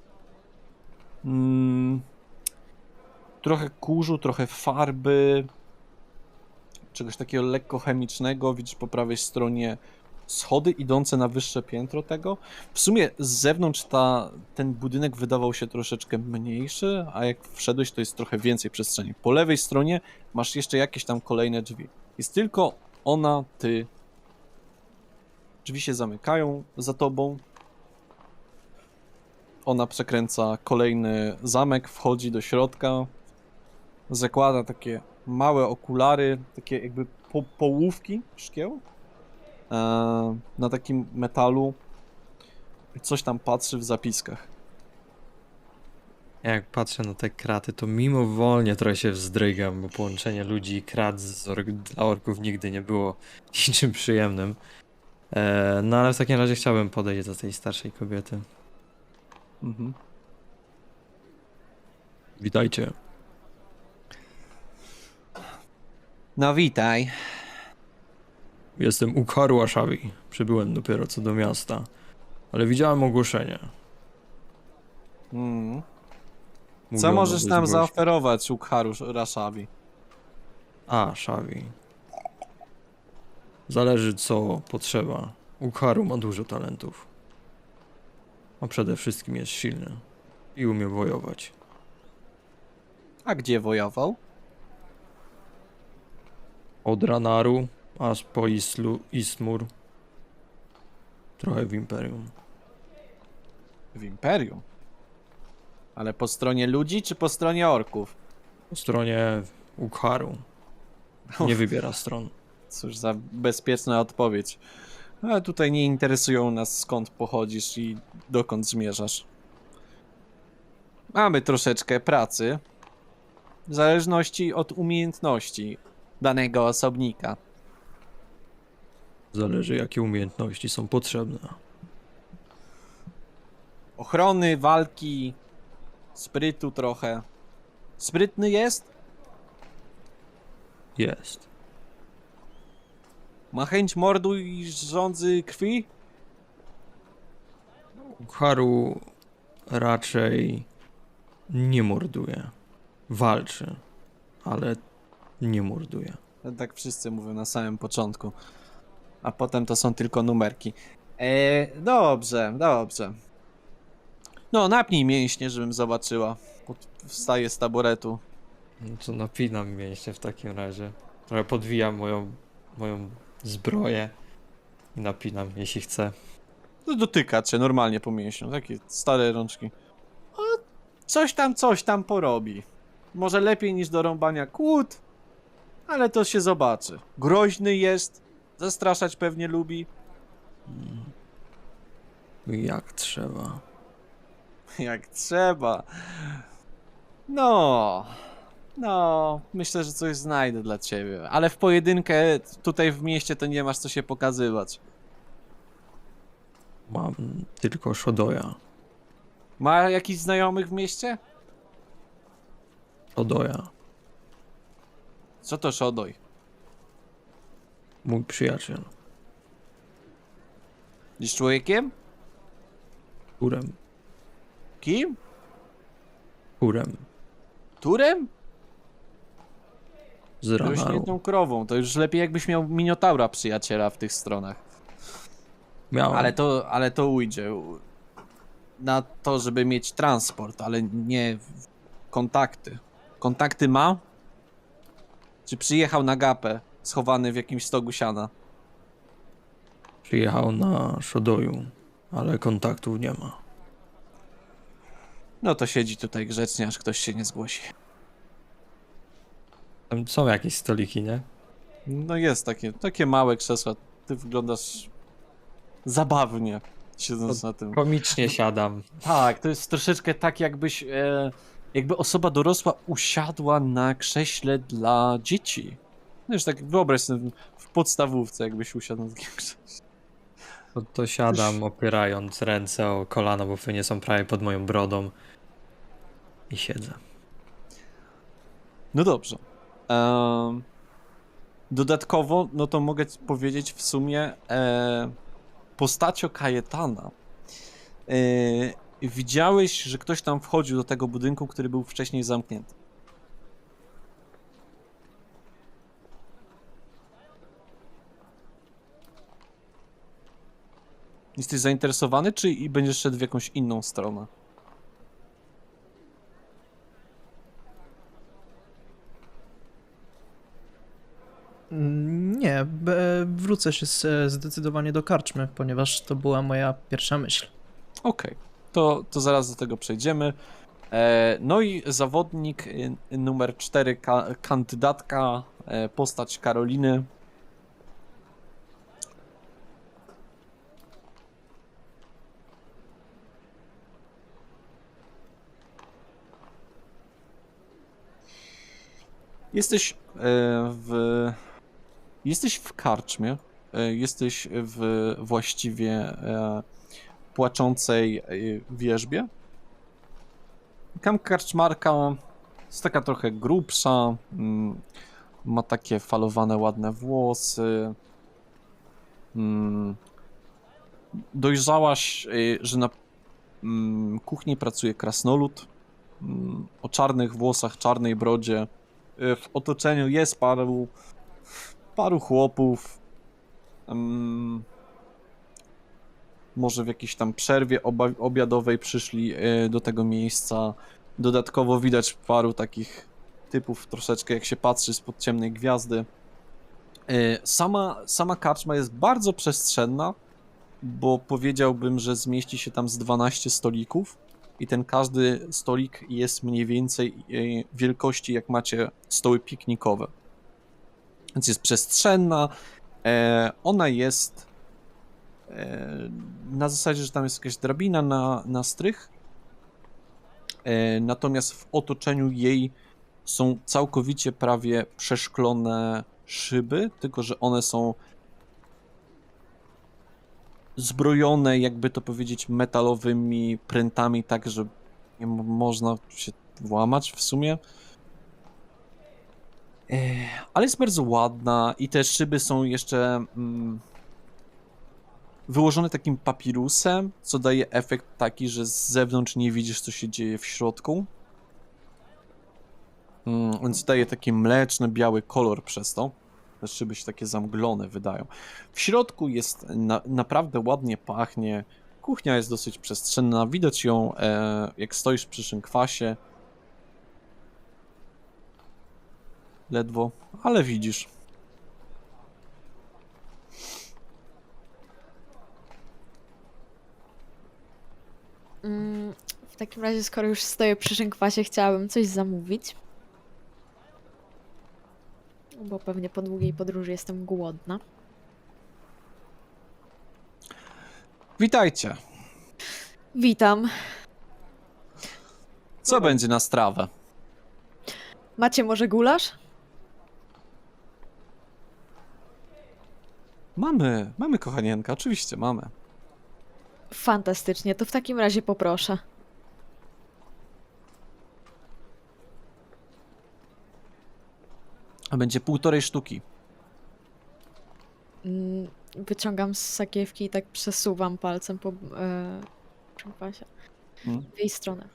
trochę kurzu, trochę farby, czegoś takiego lekko chemicznego. Widzisz po prawej stronie schody idące na wyższe piętro tego. W sumie z zewnątrz ten budynek wydawał się troszeczkę mniejszy, a jak wszedłeś, to jest trochę więcej przestrzeni. Po lewej stronie masz jeszcze jakieś tam kolejne drzwi. Jest tylko ona, ty. Drzwi się zamykają za tobą. Ona przekręca kolejny zamek, wchodzi do środka. Zakłada takie małe okulary, takie jakby połówki szkieł na takim metalu. Coś tam patrzy w zapiskach. Jak patrzę na te kraty, to mimowolnie trochę się wzdrygam, bo połączenie ludzi i krat dla orków nigdy nie było niczym przyjemnym. No ale w takim razie chciałbym podejść do tej starszej kobiety. Mhm. Witajcie. No witaj. Jestem Ukharu Ashawi. Przybyłem dopiero co do miasta, ale widziałem ogłoszenie. Co Mówiono, możesz by nam zgłosić- zaoferować, Ukharu Rashawi? A, Shawi. Zależy co potrzeba. Ukharu ma dużo talentów. A przede wszystkim jest silny i umie wojować. A gdzie wojował? Od Ranaru aż po Istmur. Trochę w Imperium. W Imperium. Ale po stronie ludzi, czy po stronie orków? Po stronie Ukharu. Nie wybiera stron. Cóż za bezpieczna odpowiedź. Ale tutaj nie interesują nas, skąd pochodzisz i dokąd zmierzasz. Mamy troszeczkę pracy. W zależności od umiejętności danego osobnika. Zależy jakie umiejętności są potrzebne. Ochrony, walki, sprytu trochę. Sprytny jest? Jest. Ma chęć mordu i żądzy krwi? Ukharu raczej nie morduje. Walczy, ale nie morduje. Tak wszyscy mówią na samym początku. A potem to są tylko numerki. Dobrze, dobrze. No, napnij mięśnie, żebym zobaczyła. Wstaję z taboretu. No to napinam mięśnie w takim razie. Trochę podwijam moją zbroję i napinam, jeśli chcę. No, dotyka cię normalnie po mięśniu. Takie stare rączki. O, coś tam porobi. Może lepiej niż do rąbania kłód, ale to się zobaczy. Groźny jest, zastraszać pewnie lubi. Jak trzeba. Jak trzeba. No, myślę, że coś znajdę dla ciebie. Ale w pojedynkę tutaj w mieście to nie masz co się pokazywać. Mam tylko Shodoja. Ma jakichś znajomych w mieście? Shodoja. Co to Szodoj? Mój przyjaciel. Jest człowiekiem? Turem. Kim? Turem. Turem? Z Ranaru. Rośniętą krową. To już lepiej jakbyś miał Minotaura przyjaciela w tych stronach. Miałem. Ale to ujdzie. Na to, żeby mieć transport, ale nie kontakty. Kontakty ma? Czy przyjechał na gapę, schowany w jakimś stogu siana? Przyjechał na Szodoju, ale kontaktów nie ma. No to siedzi tutaj grzecznie, aż ktoś się nie zgłosi. Tam są jakieś stoliki, nie? No jest takie małe krzesła. Ty wyglądasz zabawnie, siedząc na tym. Komicznie siadam. Tak, to jest troszeczkę tak, jakby osoba dorosła usiadła na krześle dla dzieci. No już tak wyobraź sobie w podstawówce, jakbyś usiadł na takim krześle. To siadam opierając ręce o kolana, bo nie są prawie pod moją brodą. I siedzę. No dobrze. Dodatkowo, no to mogę ci powiedzieć w sumie postacią Kajetana. Widziałeś, że ktoś tam wchodził do tego budynku, który był wcześniej zamknięty. Jesteś zainteresowany, czy i będziesz szedł w jakąś inną stronę? Nie, wrócę się zdecydowanie do karczmy, ponieważ to była moja pierwsza myśl. Okej, to zaraz do tego przejdziemy. No i zawodnik numer 4, kandydatka, postać Karoliny. Jesteś jesteś w karczmie, jesteś w właściwie płaczącej wierzbie. Tam karczmarka jest taka trochę grubsza, ma takie falowane, ładne włosy. Dojrzałaś, że na kuchni pracuje krasnolud o czarnych włosach, czarnej brodzie. W otoczeniu jest paru chłopów. Może w jakiejś tam przerwie obiadowej przyszli do tego miejsca. Dodatkowo widać paru takich typów troszeczkę, jak się patrzy spod ciemnej gwiazdy. Sama karczma jest bardzo przestrzenna, bo powiedziałbym, że zmieści się tam z 12 stolików i ten każdy stolik jest mniej więcej wielkości, jak macie stoły piknikowe. Więc jest przestrzenna. Ona jest na zasadzie, że tam jest jakaś drabina na strych, natomiast w otoczeniu jej są całkowicie prawie przeszklone szyby, tylko że one są zbrojone, jakby to powiedzieć, metalowymi prętami, tak, że nie można się włamać w sumie. Ale jest bardzo ładna i te szyby są jeszcze wyłożone takim papirusem, co daje efekt taki, że z zewnątrz nie widzisz, co się dzieje w środku. Więc daje taki mleczny, biały kolor przez to. Te szyby się takie zamglone wydają. W środku jest naprawdę ładnie pachnie. Kuchnia jest dosyć przestrzenna. Widać ją, jak stoisz przy szynkwasie. Ledwo, ale widzisz. W takim razie, skoro już stoję przy szynkwasie, chciałabym coś zamówić. Bo pewnie po długiej podróży jestem głodna. Witajcie. Witam. Co będzie na strawę? Macie może gulasz? Mamy kochanienka, oczywiście mamy. Fantastycznie, to w takim razie poproszę. A będzie 1,5 sztuki. Wyciągam z sakiewki i tak przesuwam palcem po szynkwasie. W jej stronę.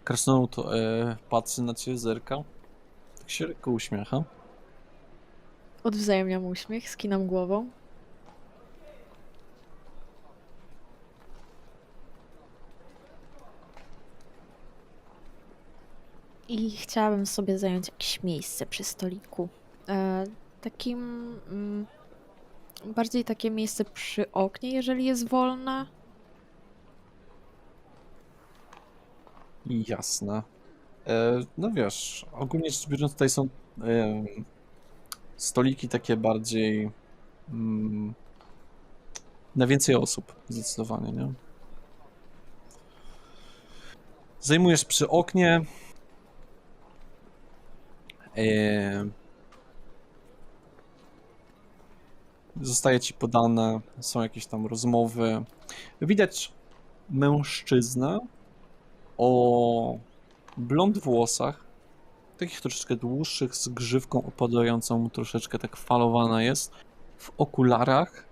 Krasnolud patrzy na ciebie, zerka. Tak się lekko uśmiecha. Odwzajemniam uśmiech, skinam głową. I chciałabym sobie zająć jakieś miejsce przy stoliku. Takim... bardziej takie miejsce przy oknie, jeżeli jest wolne. Jasne. No wiesz, ogólnie rzecz biorąc tutaj są stoliki takie bardziej na więcej osób, zdecydowanie, nie? Zajmujesz przy oknie. Zostaje ci podane, są jakieś tam rozmowy. Widać mężczyznę o blond włosach, takich troszeczkę dłuższych, z grzywką opadającą mu troszeczkę tak falowana jest, w okularach,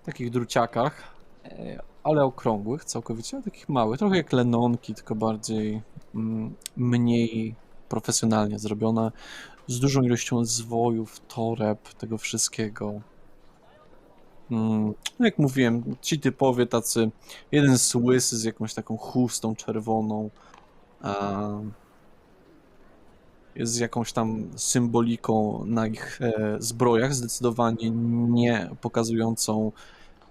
takich druciakach, ale okrągłych całkowicie, takich małych, trochę jak Lenonki, tylko bardziej mniej profesjonalnie zrobione, z dużą ilością zwojów, toreb, tego wszystkiego. No jak mówiłem, ci typowie tacy, jeden z łysy z jakąś taką chustą czerwoną, jest z jakąś tam symboliką na ich zbrojach, zdecydowanie nie pokazującą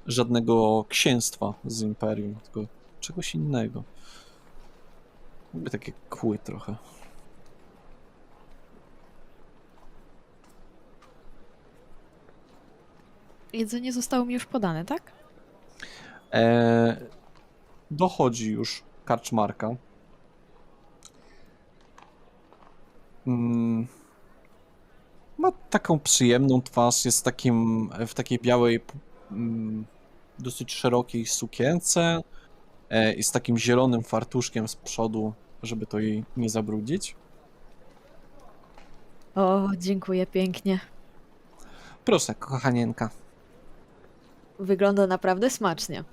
żadnego księstwa z Imperium, tylko czegoś innego. Jakby takie kły trochę. Jedzenie zostało mi już podane, tak? Dochodzi już karczmarka. Ma taką przyjemną twarz, jest w takiej białej, dosyć szerokiej sukience i z takim zielonym fartuszkiem z przodu, żeby to jej nie zabrudzić. O, dziękuję pięknie. Proszę, kochanienka. Wygląda naprawdę smacznie.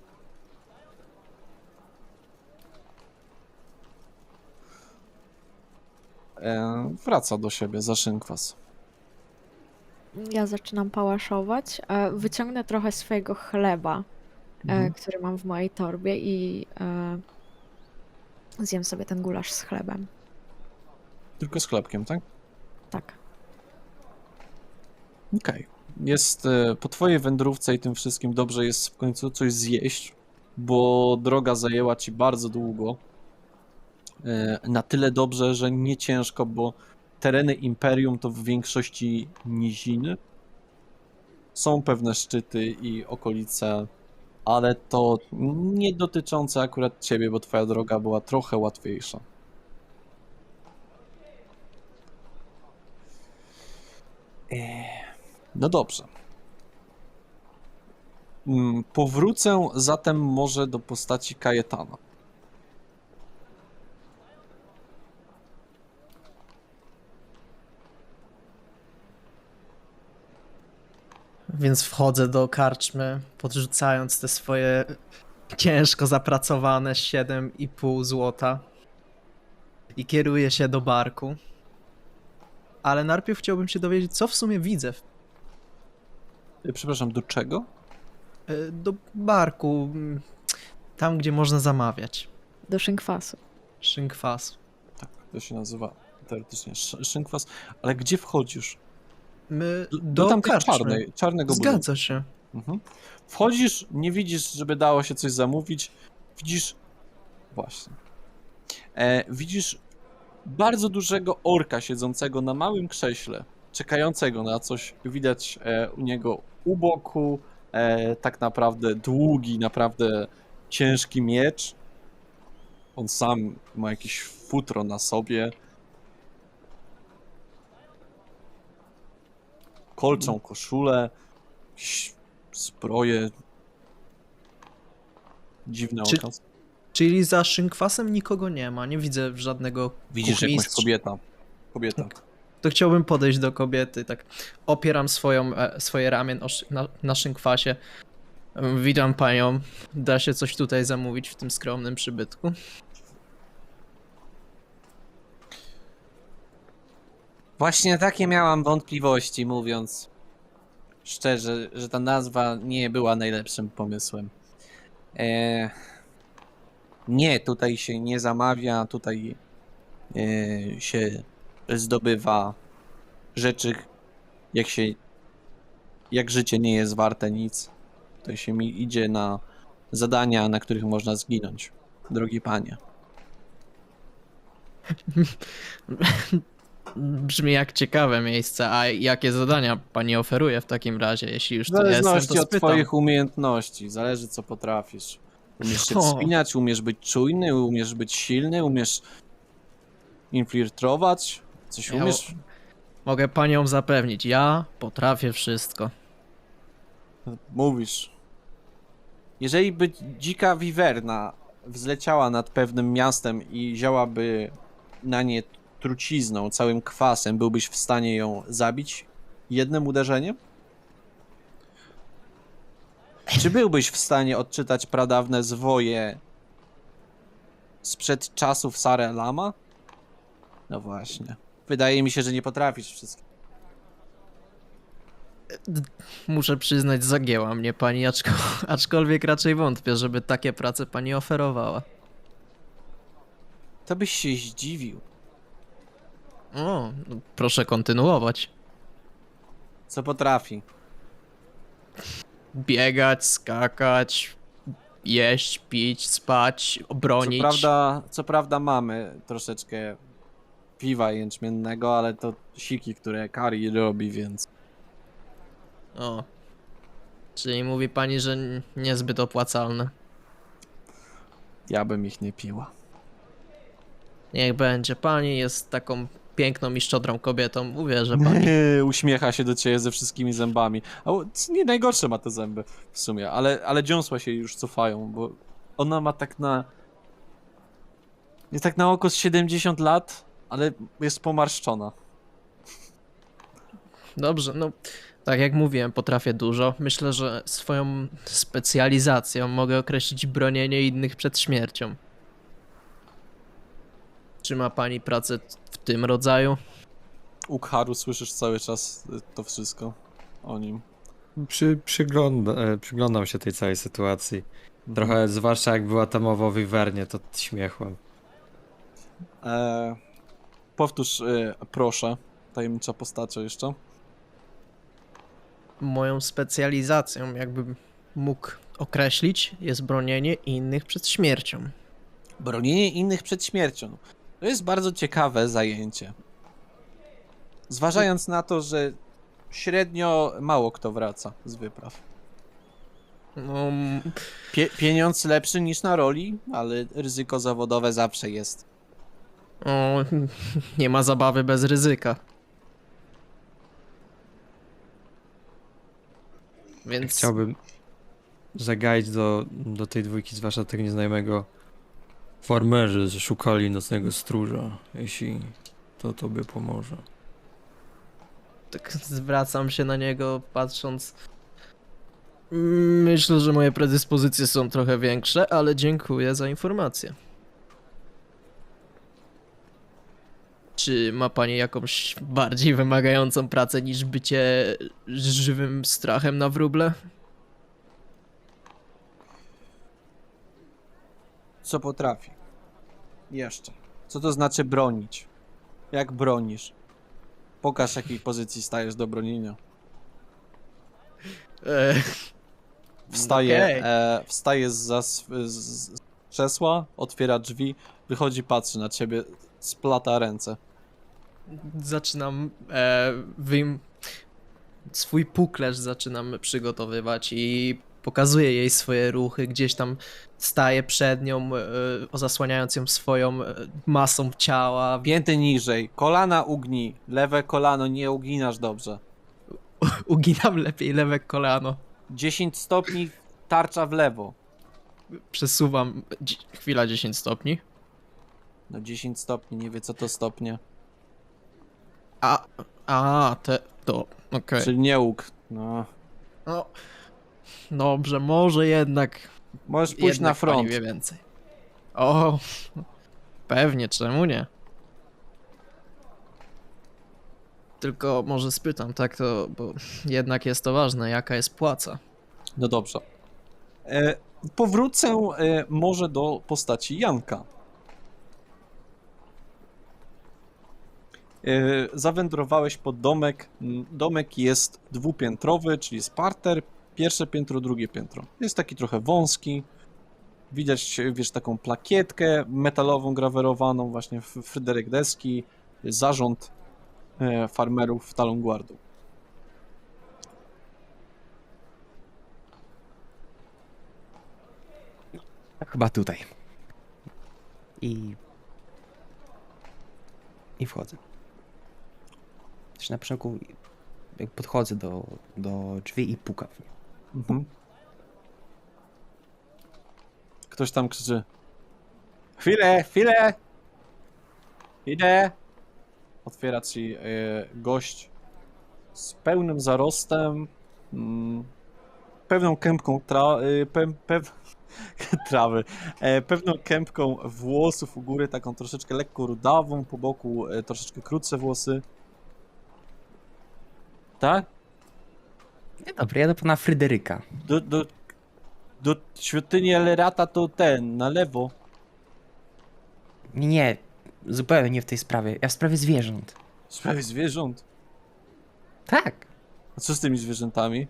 Wraca do siebie za szynkwas. Ja zaczynam pałaszować. Wyciągnę trochę swojego chleba, który mam w mojej torbie i zjem sobie ten gulasz z chlebem. Tylko z chlebkiem, tak? Tak. Okej. Jest po twojej wędrówce i tym wszystkim dobrze jest w końcu coś zjeść, bo droga zajęła ci bardzo długo. Na tyle dobrze, że nie ciężko, bo tereny Imperium to w większości niziny. Są pewne szczyty i okolice, ale to nie dotyczące akurat ciebie, bo twoja droga była trochę łatwiejsza. No dobrze. Powrócę zatem może do postaci Kajetana. Więc wchodzę do karczmy, podrzucając te swoje ciężko zapracowane 7,5 złota i kieruję się do barku. Ale najpierw chciałbym się dowiedzieć, co w sumie widzę. Przepraszam, do czego? Do barku, tam gdzie można zamawiać. Do szynkwasu. Szynkwas. Tak, to się nazywa teoretycznie szynkwas, ale gdzie wchodzisz? My Do do tamtej karczmy. czarnego budynku. Zgadza się. Mhm. Wchodzisz, nie widzisz, żeby dało się coś zamówić. Widzisz... Właśnie. Widzisz bardzo dużego orka siedzącego na małym krześle, czekającego na coś. Widać u niego u boku tak naprawdę długi, naprawdę ciężki miecz. On sam ma jakieś futro na sobie. Kolczą koszulę, jakieś zbroje. Dziwny Czy- okaz. Czyli za szynkwasem nikogo nie ma, nie widzę żadnego Widzisz jakąś kuchmistrza. kobieta. To chciałbym podejść do kobiety, tak opieram swoje ramię na szynkwasie. Witam panią, da się coś tutaj zamówić w tym skromnym przybytku? Właśnie takie miałam wątpliwości, mówiąc szczerze, że ta nazwa nie była najlepszym pomysłem. Nie, tutaj się nie zamawia, tutaj się zdobywa rzeczy, jak życie nie jest warte nic. To się mi idzie na zadania, na których można zginąć, drogi panie. Brzmi jak ciekawe miejsce, a jakie zadania pani oferuje w takim razie, jeśli już W tu jestem, zależności to od spytam. twoich umiejętności, zależy co potrafisz. Umiesz się O. wspinać, umiesz być czujny, umiesz być silny, umiesz infiltrować, coś Ja umiesz? Mogę panią zapewnić, ja potrafię wszystko. Mówisz. Jeżeli by dzika wiwerna wzleciała nad pewnym miastem i ziałaby na nie trucizną, całym kwasem, byłbyś w stanie ją zabić jednym uderzeniem? Czy byłbyś w stanie odczytać pradawne zwoje sprzed czasów Sare Lama? No właśnie. Wydaje mi się, że nie potrafisz wszystkiego. Muszę przyznać, zagięła mnie pani, aczkolwiek raczej wątpię, żeby takie prace pani oferowała. To byś się zdziwił. O, no proszę kontynuować. Co potrafi? Biegać, skakać, jeść, pić, spać, bronić. Co prawda mamy troszeczkę piwa jęczmiennego, ale to siki, które Kari robi, więc O. Czyli mówi pani, że niezbyt opłacalne. ja bym ich nie piła. Niech będzie. Pani jest taką piękną i szczodrą kobietą. Uwierzę pani. Uśmiecha się do ciebie ze wszystkimi zębami. Nie najgorsze ma te zęby w sumie, ale dziąsła się już cofają, bo ona ma tak na... Jest tak na oko z 70 lat, ale jest pomarszczona. Dobrze, no tak jak mówiłem, potrafię dużo. Myślę, że swoją specjalizacją mogę określić bronienie innych przed śmiercią. Czy ma pani pracę w tym rodzaju? Ukharu, słyszysz cały czas to wszystko o nim. Przyglądam się tej całej sytuacji. Trochę, zwłaszcza jak była ta mowa o Wiwernie, to śmiechłem. Powtórz, proszę, tajemnicza postacza jeszcze. Moją specjalizacją, jakbym mógł określić, jest bronienie innych przed śmiercią. Bronienie innych przed śmiercią. To jest bardzo ciekawe zajęcie. Zważając na to, że średnio mało kto wraca z wypraw. No, Pieniądz lepszy niż na roli, ale ryzyko zawodowe zawsze jest. o, nie ma zabawy bez ryzyka. Więc Chciałbym zagaić do tej dwójki, zwłaszcza tego nieznajomego. Farmerzy szukali nocnego stróża, jeśli to tobie pomoże. tak zwracam się na niego, patrząc. Myślę, że moje predyspozycje są trochę większe, ale dziękuję za informację. Czy ma pani jakąś bardziej wymagającą pracę niż bycie żywym strachem na wróble? Co potrafi? Jeszcze. Co to znaczy bronić? Jak bronisz? Pokaż, jakiej pozycji stajesz do bronienia. Wstaje, Okej. wstaje z krzesła, otwiera drzwi, wychodzi, patrzy na ciebie, splata ręce. Zaczynam swój puklerz zaczynam przygotowywać i pokazuję jej swoje ruchy, gdzieś tam staję przed nią, zasłaniając ją swoją masą ciała. Pięty niżej, kolana ugnij, lewe kolano nie uginasz dobrze. Uginam lepiej lewe kolano. 10 stopni, tarcza w lewo. Przesuwam. Chwila, 10 stopni. No 10 stopni, nie wie co to stopnie. To, okej. Czyli nie łuk. No. No, dobrze, może jednak. Możesz pójść jednak na front. Pani wie więcej. O, pewnie, czemu nie? Tylko może spytam, tak, to, bo jednak jest to ważne, jaka jest płaca. No dobrze. Powrócę może do postaci Janka. Zawędrowałeś pod domek. Domek jest dwupiętrowy, czyli jest parter, pierwsze piętro, drugie piętro. Jest taki trochę wąski. Widać, wiesz, taką plakietkę metalową, grawerowaną, właśnie Fryderyk Deski, zarząd farmerów Talonguardu. Chyba tutaj. I wchodzę. Też na początku jak podchodzę do drzwi i pukam w nie. Mhm. Ktoś tam krzyczy: chwilę, chwilę! Idę! Otwiera ci gość z pełnym zarostem, pewną kępką trawy, pewną kępką włosów u góry, taką troszeczkę lekko rudawą, po boku troszeczkę krótsze włosy. Tak? Nie, dobra, ja do pana Fryderyka. Do świątyni Elerata to ten, na lewo. Nie, zupełnie nie w tej sprawie. Ja w sprawie zwierząt. W sprawie zwierząt. Tak. A co z tymi zwierzętami?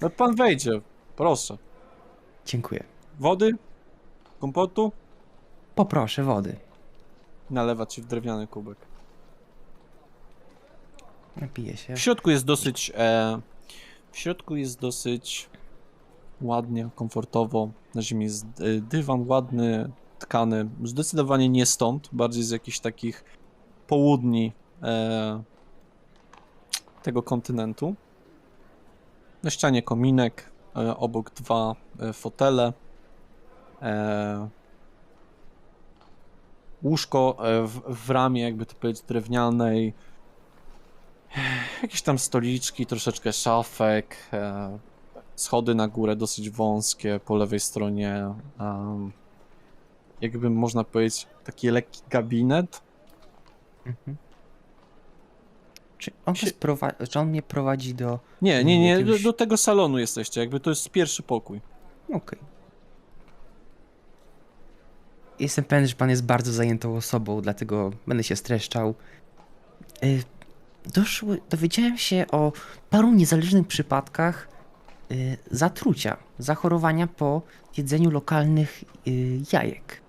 No pan wejdzie, proszę. Dziękuję. Wody? Kompotu? Poproszę wody. Nalewa ci w drewniany kubek. Napiję się. W środku jest dosyć... w środku jest dosyć ładnie, komfortowo. Na ziemi jest dywan ładny, tkany. Zdecydowanie nie stąd, bardziej z jakichś takich południ tego kontynentu. Na ścianie kominek, obok dwa fotele. Łóżko w ramie, jakby to powiedzieć, drewnianej. Jakieś tam stoliczki, troszeczkę szafek. Schody na górę dosyć wąskie, po lewej stronie. Jakby można powiedzieć, taki lekki gabinet. Mhm. Czy on mnie prowadzi do... Nie, jakiegoś- do tego salonu jesteście, jakby to jest pierwszy pokój. Okej. Jestem pewien, że pan jest bardzo zajętą osobą, dlatego będę się streszczał. Dowiedziałem się o paru niezależnych przypadkach zatrucia, zachorowania po jedzeniu lokalnych jajek.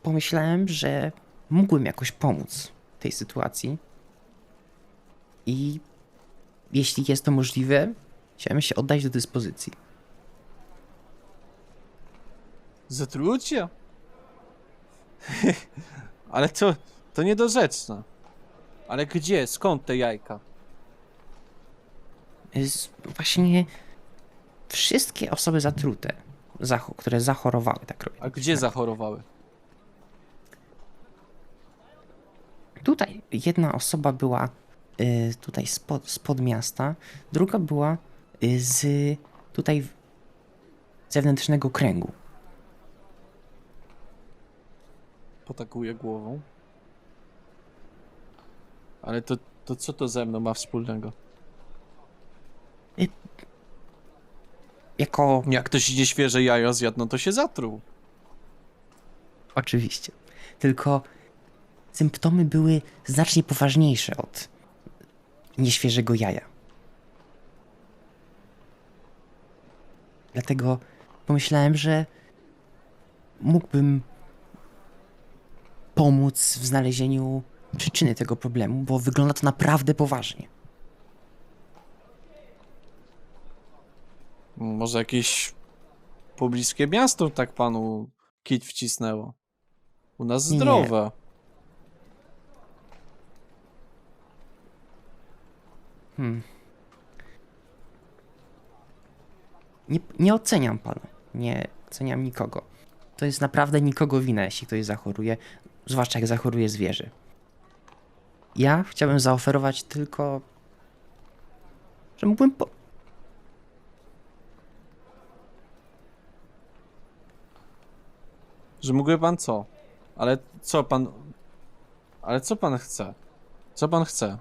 Pomyślałem, że mógłbym jakoś pomóc w tej sytuacji. I jeśli jest to możliwe, chciałem się oddać do dyspozycji. Zatrucie? Ale to niedorzeczne. Ale gdzie? Skąd te jajka? Właśnie wszystkie osoby zatrute, które zachorowały, tak robię. A gdzie zachorowały? Tutaj jedna osoba była tutaj spod miasta, druga była z tutaj zewnętrznego kręgu. Potakuje głową. Ale to co to ze mną ma wspólnego? Jako... Jak ktoś idzie świeże jajo zjadł, no to się zatruł. Oczywiście. Tylko symptomy były znacznie poważniejsze od nieświeżego jaja. Dlatego pomyślałem, że mógłbym pomóc w znalezieniu przyczyny tego problemu, bo wygląda to naprawdę poważnie. Może jakieś pobliskie miasto tak panu kit wcisnęło. U nas Nie. zdrowe. Nie oceniam pana. Nie oceniam nikogo. To jest naprawdę nikogo wina, jeśli ktoś zachoruje, zwłaszcza jak zachoruje zwierzę. Ja chciałbym zaoferować tylko, że mógłbym Że mógłby pan co? Ale co pan... Ale co pan chce? Co pan chce?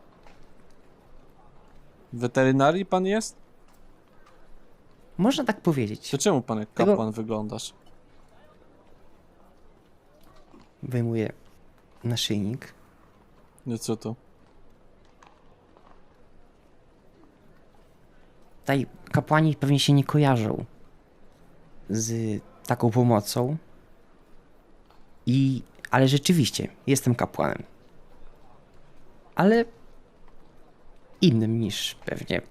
W weterynarii pan jest? Można tak powiedzieć. To czemu pan jak Tego- kapłan wyglądasz? Wyjmuję naszyjnik. No co to? Tutaj kapłani pewnie się nie kojarzą z taką pomocą. Ale rzeczywiście, jestem kapłanem. Ale innym niż pewnie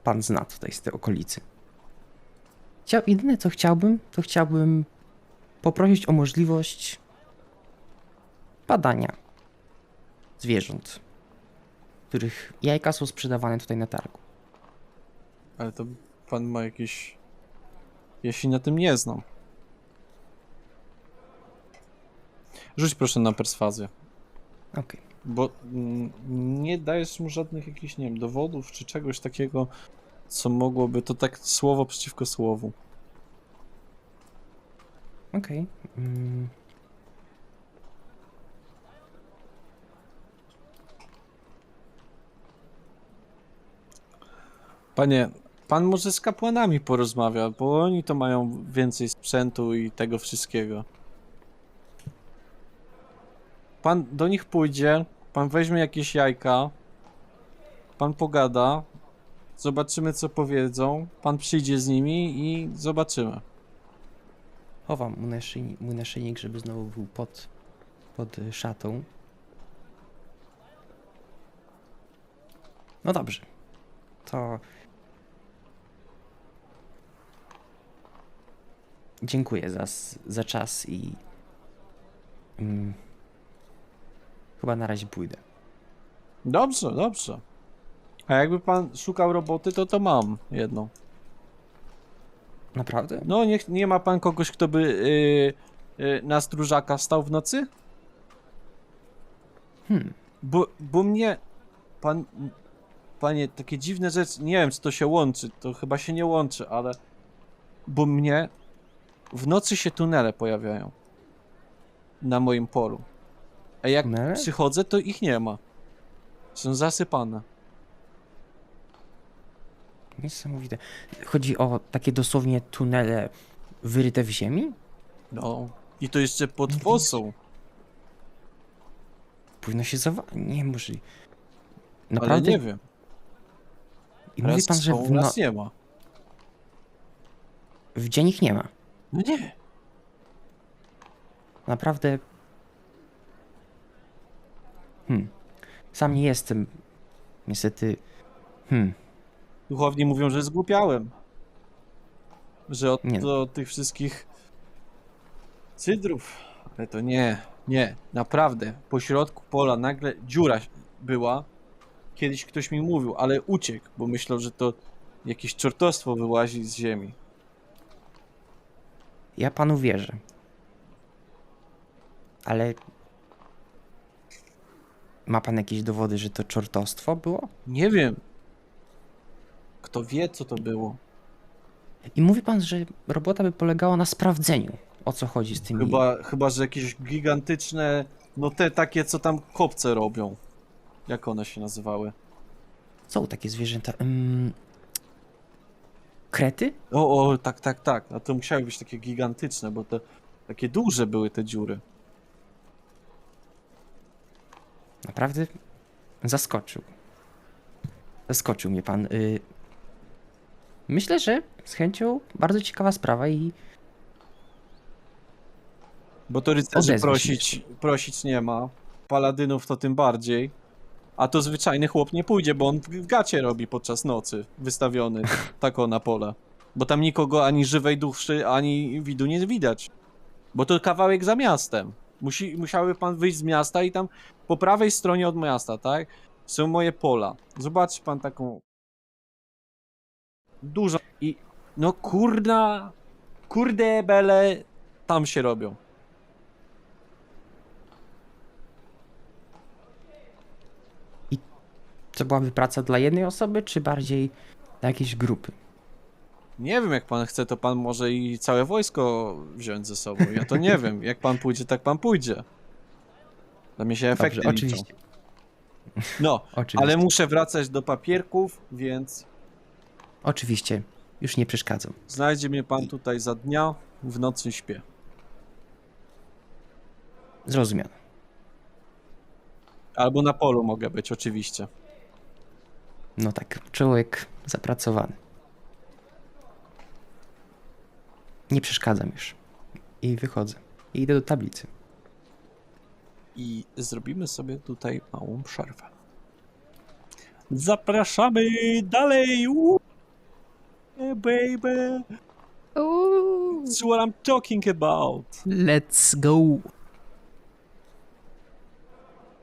pan zna tutaj z tej okolicy. Jedyne co chciałbym poprosić o możliwość badania zwierząt, których jajka są sprzedawane tutaj na targu. Ale to pan ma jakieś... Ja się na tym nie znam. Rzuć proszę na perswazję. Okej. Bo nie dajesz mu żadnych jakichś, nie wiem, dowodów czy czegoś takiego, co mogłoby... To tak słowo przeciwko słowu. Okej. Panie, pan może z kapłanami porozmawia, bo oni to mają więcej sprzętu i tego wszystkiego. Pan do nich pójdzie, pan weźmie jakieś jajka, pan pogada, zobaczymy co powiedzą, pan przyjdzie z nimi i zobaczymy. Chowam mój naszyjnik, żeby znowu był pod szatą. No dobrze. To... Dziękuję za czas i... chyba na razie pójdę. Dobrze, dobrze. A jakby pan szukał roboty, to mam jedną. Naprawdę? No, nie ma pan kogoś, kto by na stróżaka stał w nocy? Bo mnie... Panie, takie dziwne rzeczy, nie wiem czy to się łączy, to chyba się nie łączy, ale... Bo mnie w nocy się tunele pojawiają. Na moim polu. A jak Tunele? przychodzę, to ich nie ma. Są zasypane. Niesamowite. Chodzi o takie dosłownie tunele wyryte w ziemi? No. I to jeszcze pod fosą. Powinno się Nie, może... Ale Naprawdę? nie wiem. I mówi Raz pan, że są, raz nie ma. w dzień ich nie ma. No nie. Naprawdę... Sam nie jestem... Niestety... Duchowni mówią, że zgłupiałem. Że Nie. od tych wszystkich cydrów. Ale to nie, nie, naprawdę. Po środku pola nagle dziura była. Kiedyś ktoś mi mówił, ale uciekł, bo myślał, że to jakieś czortostwo wyłazi z ziemi. Ja panu wierzę. Ale... Ma pan jakieś dowody, że to czortostwo było? Nie wiem. Kto wie, co to było. I mówi pan, że robota by polegała na sprawdzeniu, o co chodzi z tymi... Chyba, że jakieś gigantyczne, no te takie, co tam kopce robią. Jak one się nazywały? Są takie zwierzęta... Krety? O, tak, tak, tak. A to musiały być takie gigantyczne, bo to takie duże były te dziury. Naprawdę zaskoczył. Zaskoczył mnie pan. Myślę, że z chęcią bardzo ciekawa sprawa i Bo to rycerzy Odezwę się prosić nie ma. Paladynów to tym bardziej. A to zwyczajny chłop nie pójdzie, bo on w gacie robi podczas nocy, wystawiony tako na pole. Bo tam nikogo ani żywej duszy, ani widu nie widać. Bo to kawałek za miastem. Musiałby pan wyjść z miasta i tam po prawej stronie od miasta, tak? Są moje pola. Zobaczy pan taką dużą i no kurde bele tam się robią. to byłaby praca dla jednej osoby, czy bardziej dla jakiejś grupy? Nie wiem, jak pan chce, to pan może i całe wojsko wziąć ze sobą. Ja to nie wiem. Jak pan pójdzie, tak pan pójdzie. Dla mnie się efekty Dobrze, liczą. oczywiście. No, Oczywiście. ale muszę wracać do papierków, więc Oczywiście. już nie przeszkadzą. Znajdzie mnie pan tutaj za dnia, w nocy śpię. Zrozumiano. Albo na polu mogę być, oczywiście. No tak, człowiek zapracowany. Nie przeszkadzam już. I wychodzę. I idę do tablicy. I zrobimy sobie tutaj małą przerwę. Zapraszamy dalej! Yeah, baby! Uuu. That's what I'm talking about! Let's go.